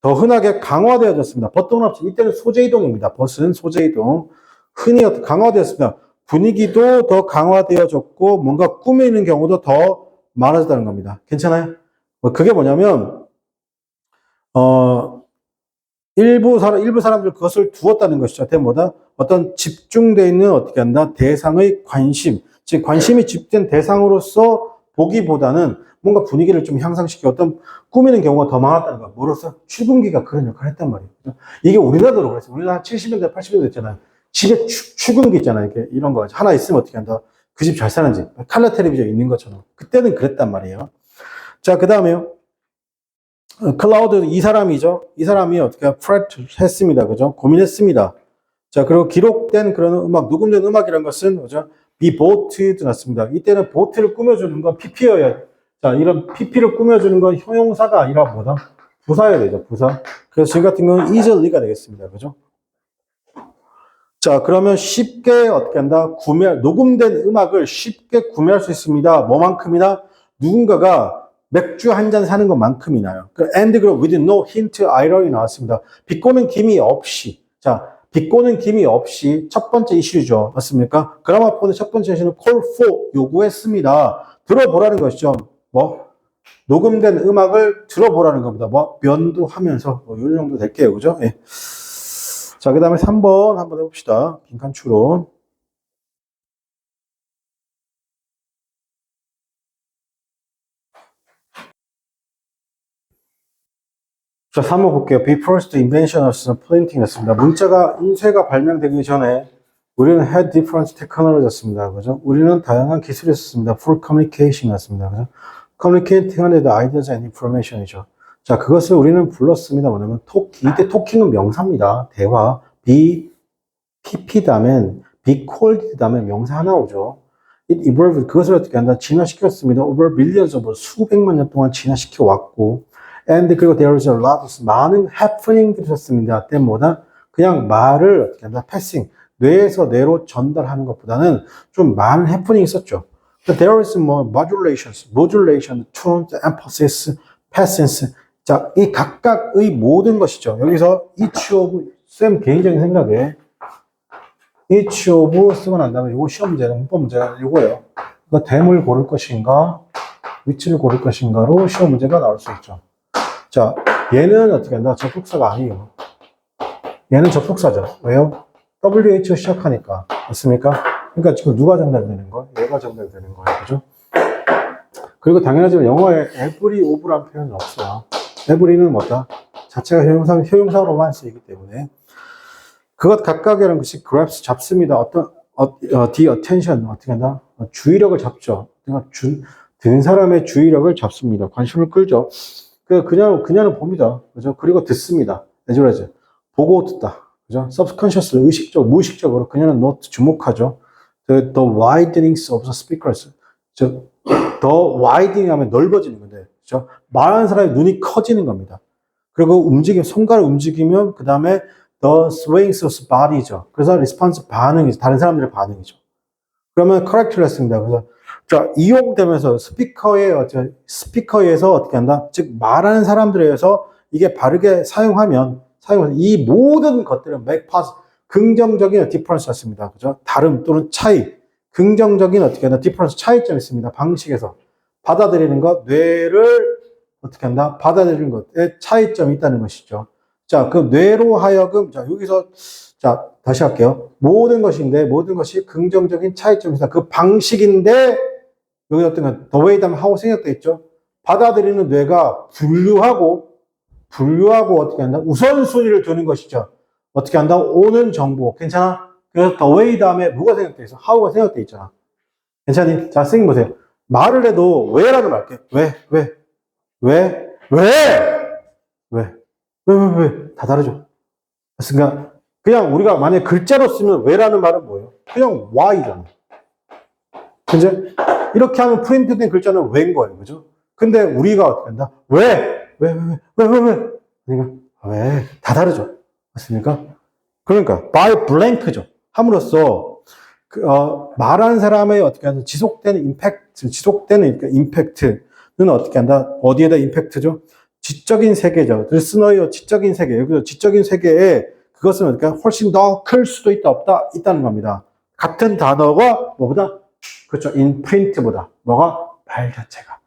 더 흔하게 강화되어졌습니다. 버통납치, 이때는 소재이동입니다. 버스는 소재이동. 흔히 강화되었습니다. 분위기도 더 강화되어졌고, 뭔가 꾸미는 경우도 더 많아졌다는 겁니다. 괜찮아요? 그게 뭐냐면, 일부 사람들 그것을 두었다는 것이죠. 뭐다? 어떤 집중되어 있는 어떻게 한다? 대상의 관심. 즉, 관심이 집중된 대상으로서 보기보다는 뭔가 분위기를 좀 향상시켜 어떤 꾸미는 경우가 더 많았다는 거야. 뭐로써? 출근기가 그런 역할을 했단 말이에요. 이게 우리나라도 그랬어요. 우리나라 70년대, 80년대 있잖아요. 집에 출근기 있잖아요. 이렇게 이런 거. 하나 있으면 어떻게 한다? 그 집 잘 사는 집. 칼라 텔레비전 있는 것처럼. 그때는 그랬단 말이에요. 자, 그 다음에요. 클라우드 이 사람이죠. 이 사람이 어떻게 프레트 했습니다. 그죠? 고민했습니다. 자, 그리고 기록된 그런 음악, 녹음된 음악이라는 것은 그죠? be boated 났습니다. 이때는 보트를 꾸며주는 건 PP여야. 자, 이런 PP를 꾸며주는 건 형용사가 아니라 뭐다? 부사여야 되죠. 부사. 그래서 지금 같은 경우는 easily가 되겠습니다. 그죠? 자, 그러면 쉽게 어떻게 한다? 녹음된 음악을 쉽게 구매할 수 있습니다. 뭐만큼이나 누군가가 맥주 한 잔 사는 것만큼이나요. and 그리고 with no hint either이 나왔습니다. 비꼬는 김이 없이. 자, 비꼬는 김이 없이 첫 번째 이슈죠. 맞습니까? 그라마폰의 첫 번째 이슈는 call for 요구했습니다. 들어보라는 것이죠. 뭐? 녹음된 음악을 들어보라는 겁니다. 뭐? 면도하면서. 이 정도 될게요. 그죠? 예. 자, 그 다음에 3번 한번 해봅시다. 빈칸 추론. 자, 3번 볼게요. Before the invention of printing 였습니다. 문자가, 인쇄가 발명되기 전에 우리는 had different technology였습니다. 그죠? 우리는 다양한 기술을 썼습니다. For communication 였습니다. 그죠? Communicating 하는 ideas and information이죠. 자, 그것을 우리는 불렀습니다. 뭐냐면, 이때 토킹은 명사입니다. 대화. PP 다음엔, be called 다음엔 명사 하나 오죠. It evolved. 그것을 어떻게 한다? 진화시켰습니다. Over millions of 수백만 년 동안 진화시켜 왔고, and 그리고 there is a lot of 많은 happening들이 있었습니다. 때문에 그냥 말을 어떻게 한다? passing. 뇌에서 뇌로 전달하는 것보다는 좀 많은 happening이 있었죠. There is more modulation, tone, emphasis, patience. 자, 이 각각의 모든 것이죠. 여기서 each of, 쌤 개인적인 생각에 each of 쓰고 난 다음에 이거 시험 문제는 문법 문제가 이거예요. 그러니까 댐을 고를 것인가, 위치를 고를 것인가로 시험 문제가 나올 수 있죠. 자, 얘는 어떻게 한다? 접속사가 아니에요. 얘는 접속사죠. 왜요? WH로 시작하니까. 맞습니까? 그러니까 지금 누가 정답되는 거예요? 얘가 정답되는 거예요. 그죠? 그리고 당연하지만 영어에 every of라는 표현은 없어요. every는 뭐다? 자체가 효용사로만 쓰이기 때문에. 그것 각각이라는 것이 grabs 잡습니다. the attention, 어떻게 한다? 주의력을 잡죠. 그러니까 듣는 사람의 주의력을 잡습니다. 관심을 끌죠. 그냥은 봅니다. 그죠? 그리고 듣습니다. as 보고 듣다. 그죠? subconscious, 무의식적으로 그녀는 주목하죠. The widening of the speakers. 즉, 더 widening 하면 넓어지는 건데, 그죠? 말하는 사람의 눈이 커지는 겁니다. 그리고 손가락 움직이면, 그 다음에 the swings of body죠. 그래서 response 반응이죠. 다른 사람들의 반응이죠. 그러면 correct를 했습니다. 그래서, 자, 이용되면서 스피커에서 어떻게 한다? 즉, 말하는 사람들에 의해서 이게 바르게 사용하면 이 모든 것들은 make positive, 긍정적인 difference였습니다. 그죠? 다름 또는 차이. 긍정적인 어떻게 한다? difference, 차이점이 있습니다. 방식에서. 받아들이는 것, 뇌를 어떻게 한다? 받아들이는 것에 차이점이 있다는 것이죠. 자, 그 뇌로 하여금, 자, 여기서, 자, 다시 할게요. 모든 것이 긍정적인 차이점이다. 그 방식인데, 여기 어떤 건, the way 다음에 하고 생략되어 있죠. 받아들이는 뇌가 분류하고 어떻게 한다? 우선순위를 두는 것이죠. 어떻게 한다? 오는 정보. 괜찮아? 그래서 the way 다음에 뭐가 생략되어 있어? how가 생략되어 있잖아. 괜찮니? 자, 선생님 보세요. 말을 해도 왜라도 말게. 왜? 다 다르죠. 그러니까 그냥 우리가 만약에 글자로 쓰면 왜라는 말은 뭐예요? 그냥 why잖아. 그죠? 이렇게 하면 프린트된 글자는 왜인 거예요. 그죠? 근데 우리가 어떻게 한다? 왜? 그러니까 왜? 다 다르죠. 맞습니까? 그러니까 by blank죠. 함으로써 말하는 사람의 어떻게 하는 지속되는 임팩트, 지속되는 그러니까 임팩트는 어떻게 한다? 어디에다 임팩트죠? 지적인 세계죠. 리스너의 지적인 세계. 여기서 지적인 세계에 그것은 그러니까 훨씬 더 클 수도 있다, 없다, 있다는 겁니다. 같은 단어가 뭐보다? 그렇죠. 인프린트보다. 뭐가? 말 자체가.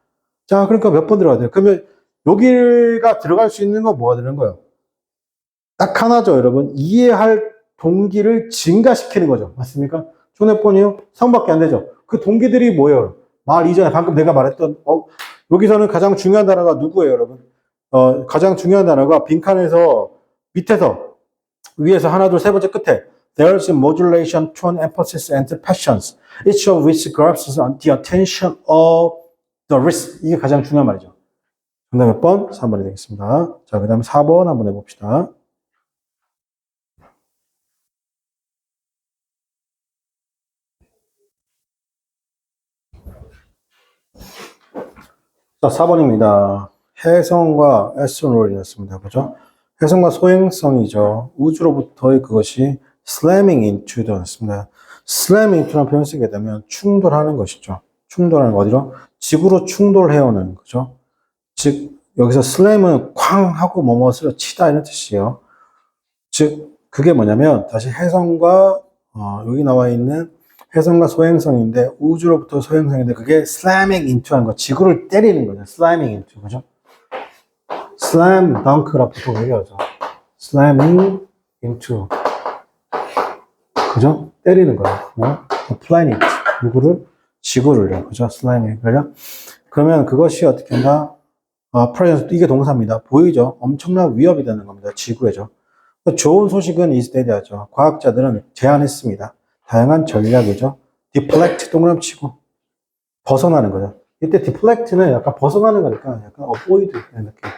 자, 그러니까 몇 번 들어가야 돼요? 그러면 여기가 들어갈 수 있는 건 뭐가 되는 거예요? 딱 하나죠, 여러분. 이해할 동기를 증가시키는 거죠. 맞습니까? 조네폰이요? 3밖에 안 되죠. 그 동기들이 뭐예요? 말 이전에 방금 내가 말했던, 여기서는 가장 중요한 단어가 누구예요, 여러분? 가장 중요한 단어가 빈칸에서 밑에서 위에서 하나, 둘, 세 번째 끝에 There's a modulation, tone, emphasis, and passions. Each of which grabs the attention of the reader. 이게 가장 중요한 말이죠. 정답 몇 번? 3번이 되겠습니다. 자, 그 다음에 4번 한번 해봅시다. 자, 4번입니다. 해성과 에스트로놀이었습니다. 그죠? 해성과 소행성이죠. 우주로부터의 그것이 slamming into였습니다. slamming into라는 표현을 쓰게 되면 충돌하는 것이죠. 충돌하는 거 어디로? 지구로 충돌해오는 거죠. 즉 여기서 slam은 쾅 하고 뭐뭇을 치다 이런 뜻이에요. 즉 그게 뭐냐면 다시 해성과 여기 나와 있는 해성과 소행성인데 우주로부터 소행성인데 그게 slamming into 하는 거 지구를 때리는 거죠. slamming into 그죠? slam dunk라고 보통 얘기하죠. slamming into 그죠? 때리는 거예요. planet 누구를? 지구를요. 그죠? slamming 그죠? 그러면 그것이 어떻게 한다? present 이게 동사입니다. 보이죠? 엄청난 위협이 되는 겁니다. 지구에죠. 좋은 소식은 이스테디아죠. 과학자들은 제안했습니다. 다양한 전략이죠. deflect 동그라미 치고 벗어나는 거죠. 이때 deflect는 약간 벗어나는 거니까 약간 avoid 이런 느낌.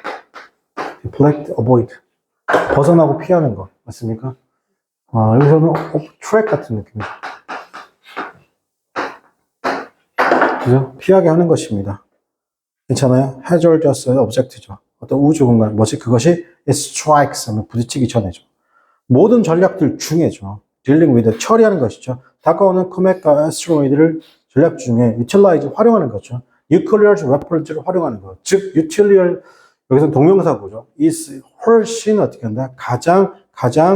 deflect, avoid 벗어나고 피하는 거 맞습니까? 여기서는 track 같은 느낌이죠. 그죠? 피하게 하는 것입니다. 괜찮아요? hazardous object죠. 어떤 우주 공간 뭐지? 그것이 it strikes 하면 부딪히기 전에죠. 모든 전략들 중에죠. dealing with 처리하는 것이죠. 다가오는 코멧과 아스트로이드를 전략 중에 utilize 활용하는 거죠. nuclear weapons를 활용하는 것. 즉 nuclear 여기서 동명사고죠. is 훨씬 어떻게 한다? 가장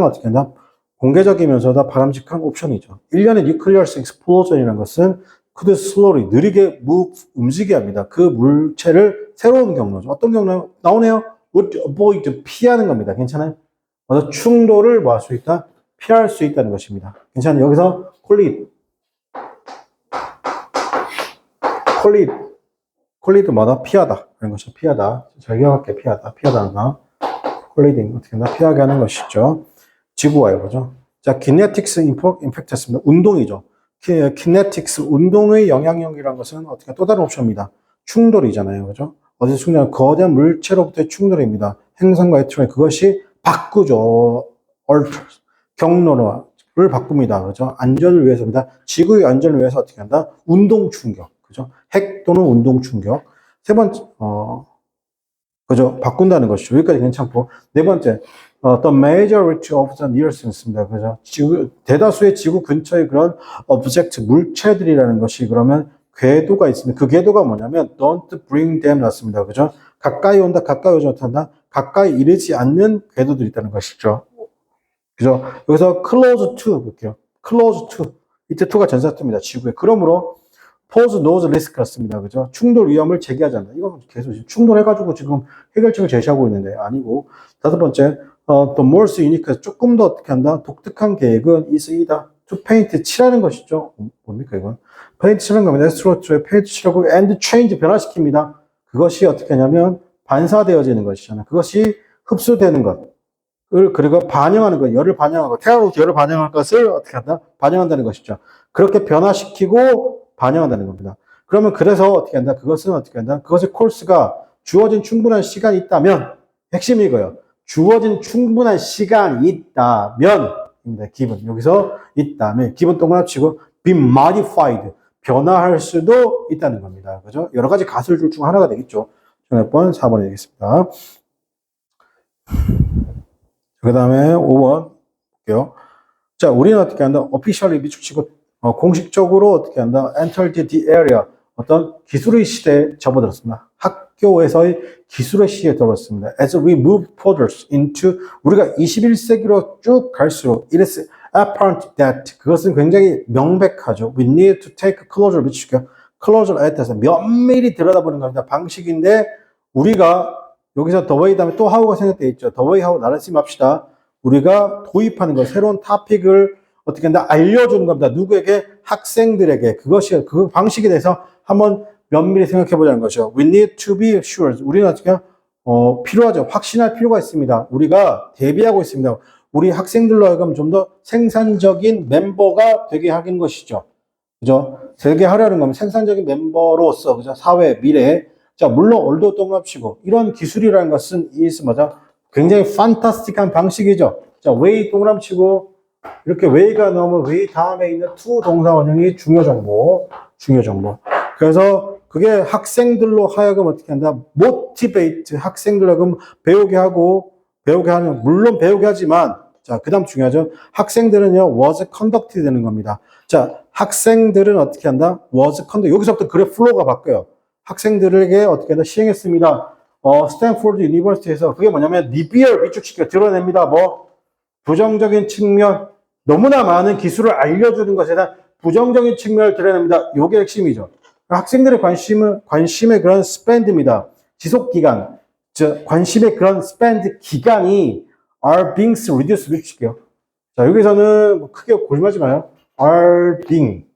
어떻게 한다? 공개적이면서도 바람직한 옵션이죠. 1년의 nuclear explosion이라는 것은 could slowly 느리게 움직여야 합니다. 그 물체를 새로운 경로죠. 어떤 경로 나오네요? would avoid 피하는 겁니다. 괜찮아요? 그래서 충돌을 뭐 할 수 있다? 피할 수 있다는 것입니다. 괜찮아요? 여기서 콜리드 뭐다? 피하다. 그런 것이죠. 피하다. 잘 기억할게. 피하다는 거. 콜리딩 어떻게 한다? 피하게 하는 것이죠. 지구와요. 그죠? 자, kinematics impact였습니다. 운동이죠. kinematics 운동의 영향력이라는 것은 어떻게 또 다른 옵션입니다. 충돌이잖아요. 그죠? 어디서 충돌? 거대한 물체로부터의 충돌입니다. 행성과 에트로의 그것이 바꾸죠. 경로를 바꿉니다. 그죠? 안전을 위해서입니다. 지구의 안전을 위해서 어떻게 한다? 운동 충격. 그죠? 핵 또는 운동 충격. 세 번째, 그죠? 바꾼다는 것이죠. 여기까지 괜찮고. 네 번째, the majority of the nearest 있습니다. 그죠? 대다수의 지구 근처의 그런 object, 물체들이라는 것이 그러면 궤도가 있습니다. 그 궤도가 뭐냐면, don't bring them 났습니다. 그죠? 가까이 온다, 가까이 오지 못한다, 가까이 이르지 않는 궤도들이 있다는 것이죠. 그죠? 여기서 close to 볼게요. close to. 이때 to가 전사투입니다. 지구에. 그러므로 pose knows risk 같습니다. 그죠? 충돌 위험을 제기하지 않는다. 이건 계속 충돌해가지고 지금 해결책을 제시하고 있는데 아니고. 다섯 번째, the most unique. 조금 더 어떻게 한다? 독특한 계획은 is이다. to paint 칠하는 것이죠. 뭡니까 이건? paint 칠하는 겁니다. 스트로트에 paint 칠하고 and change 변화시킵니다. 그것이 어떻게 하냐면 반사되어지는 것이잖아요. 그것이 흡수되는 것. 그리고 반영하는 것, 열을 반영하고, 태양으로부터 열을 반영할 것을 어떻게 한다? 반영한다는 것이죠. 그렇게 변화시키고 반영한다는 겁니다. 그러면 그래서 어떻게 한다? 그것은 어떻게 한다? 그것의 코र्스가 주어진 충분한 시간이 있다면, 핵심이 이거예요. 주어진 충분한 시간이 있다면, 입니다. 기본. 여기서 있다면, 기본 동그라미 치고, be modified. 변화할 수도 있다는 겁니다. 그죠? 여러 가지 가설 줄 중 하나가 되겠죠. 몇 번? 4번이 되겠습니다. 그 다음에 5번 볼게요. 자, 우리는 어떻게 한다? officially 미축치고 공식적으로 어떻게 한다? entered the area. 어떤 기술의 시대에 접어들었습니다. 학교에서의 기술의 시대에 접어들었습니다. As we move further into 우리가 21세기로 쭉 갈수록 it is apparent that 그것은 굉장히 명백하죠. We need to take a closer 미축이요. closer at 해서 면밀히 들여다보는 겁니다. 방식인데 우리가 여기서 the way 다음에 또 how가 생각되어 있죠. the way how 나를 쓰임합시다. 우리가 도입하는 거 새로운 토픽을 어떻게 한다? 알려주는 겁니다. 누구에게? 학생들에게. 그것이 그 방식에 대해서 한번 면밀히 생각해 보자는 거죠. We need to be sure. 우리는 어떻게 필요하죠. 확신할 필요가 있습니다. 우리가 대비하고 있습니다. 우리 학생들로 하여금 좀 더 생산적인 멤버가 되게 하는 것이죠. 그죠? 되게 하려는 거면 생산적인 멤버로서 그죠? 사회, 미래. 자, 물론 올도 동갑치고 이런 기술이라는 것은 is 뭐죠? 굉장히 판타스틱한 방식이죠. 자, way 동그라미치고 이렇게 way가 나오면 way 다음에 있는 to 동사 원형이 중요 정보. 그래서 그게 학생들로 하여금 어떻게 한다? motivate 학생들로 하여금 배우게 하는 물론 배우게 하지만 자, 그다음 중요하죠. 학생들은요 was conducted 되는 겁니다. 자, 학생들은 어떻게 한다? was conducted 여기서부터 글의 플로우가 바뀌어요. 학생들에게 어떻게 한다? 시행했습니다. 스탠포드 유니버시티에서 그게 뭐냐면 리비얼 위축시켜 드러냅니다. 뭐 부정적인 측면 너무나 많은 기술을 알려주는 것에 대한 부정적인 측면을 드러냅니다. 이게 핵심이죠. 학생들의 관심의 그런 스펜드입니다. 지속 기간, 즉 관심의 그런 스펜드 기간이 are being reduced 위축시켜요. 자, 여기서는 크게 고심하지 마요. are being.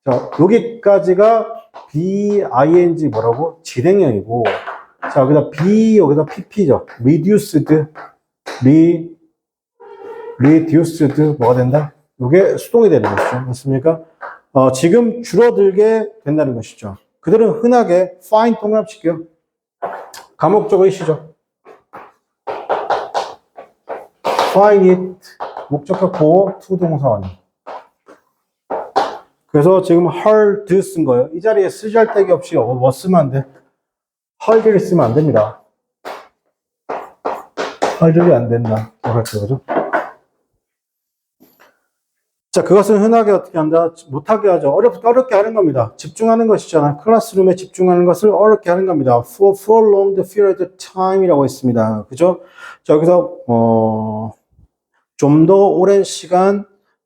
자, 여기까지가 B-I-N-G 뭐라고? 진행형이고. 자, 여기다 B, 여기다 PP죠. reduced, 뭐가 된다? 이게 수동이 되는 것이죠. 맞습니까? 지금 줄어들게 된다는 것이죠. 그들은 흔하게 find 동그라미치기요. 감옥적 의시죠. find it, 목적격 to 동사원이. 그래서 지금 hard 쓴 거예요. 이 자리에 쓰잘데기 없이 뭐 쓰면 안 돼? hard를 쓰면 안 됩니다. hard이 안 된다. 그죠? 자, 그것은 흔하게 어떻게 한다? 못하게 하죠. 어렵게 하는 겁니다. 집중하는 것이잖아. 클래스룸에 집중하는 것을 어렵게 하는 겁니다. For prolonged period of time이라고 했습니다. 그죠? 자, 여기서, 좀 더 오랜 시간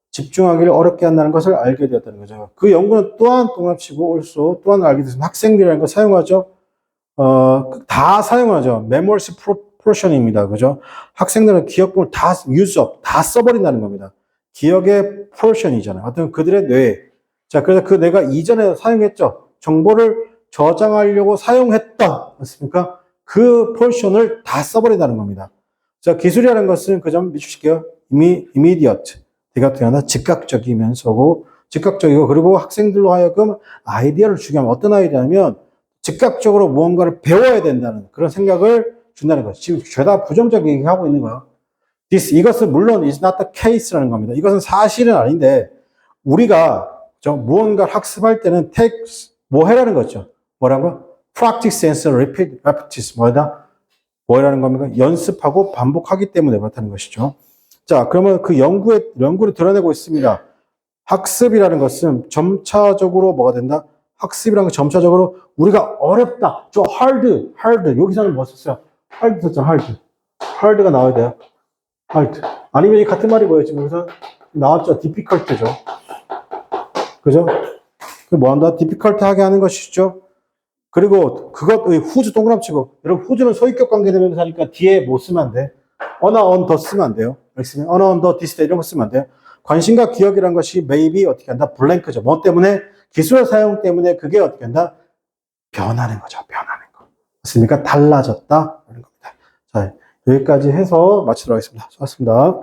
집중하기를 어렵게 한다는 것을 알게 되었다는 거죠. 그 연구는 또한 동합치고 also 또한 알게 됐습니다. 학생들이라는 걸 사용하죠. 다 사용하죠. memories portion입니다. 그죠? 학생들은 기억을 다 use up, 다 써버린다는 겁니다. 기억의 portion이잖아요. 어떤 그들의 뇌. 자, 그래서 그 뇌가 이전에 사용했죠. 정보를 저장하려고 사용했다. 맞습니까? 그 portion을 다 써버린다는 겁니다. 자, 기술이라는 것은 그 점 미축시켜요. immediate. 이것도 하나 즉각적이면서고, 즉각적이고, 그리고 학생들로 하여금 아이디어를 주게 하면 어떤 아이디어냐면, 즉각적으로 무언가를 배워야 된다는 그런 생각을 준다는 거죠. 지금 죄다 부정적 얘기하고 있는 거예요. 이것은 물론 is not the case라는 겁니다. 이것은 사실은 아닌데, 우리가 무언가를 학습할 때는 뭐 해라는 거죠. 뭐라고? practice and repeat, 뭐라는 겁니까? 연습하고 반복하기 때문에 그렇다는 것이죠. 자, 그러면 그 연구를 드러내고 있습니다. 학습이라는 것은 점차적으로 뭐가 된다? 학습이라는 건 점차적으로 우리가 어렵다. hard. 여기서는 뭐 썼어요? hard 썼잖아, hard. hard가 나와야 돼요. hard. 아니면 이 같은 말이 뭐였지? 여기서 나왔죠. difficult죠. 그죠? 그 뭐 한다? difficult 하게 하는 것이죠. 그리고 whose 동그라미 치고, 여러분, whose는 소위격 관계대명사니까 뒤에 뭐 쓰면 안 돼? on 더 쓰면 안 돼요. 이렇게 쓰면 on 더 this 이런 거 쓰면 안 돼요. 관심과 기억이란 것이 maybe 어떻게 한다? 블랭크죠. 뭐 때문에? 기술 사용 때문에 그게 어떻게 한다? 변하는 거죠. 변하는 거. 맞습니까? 달라졌다. 그런 겁니다. 자, 여기까지 해서 마치도록 하겠습니다. 수고하셨습니다.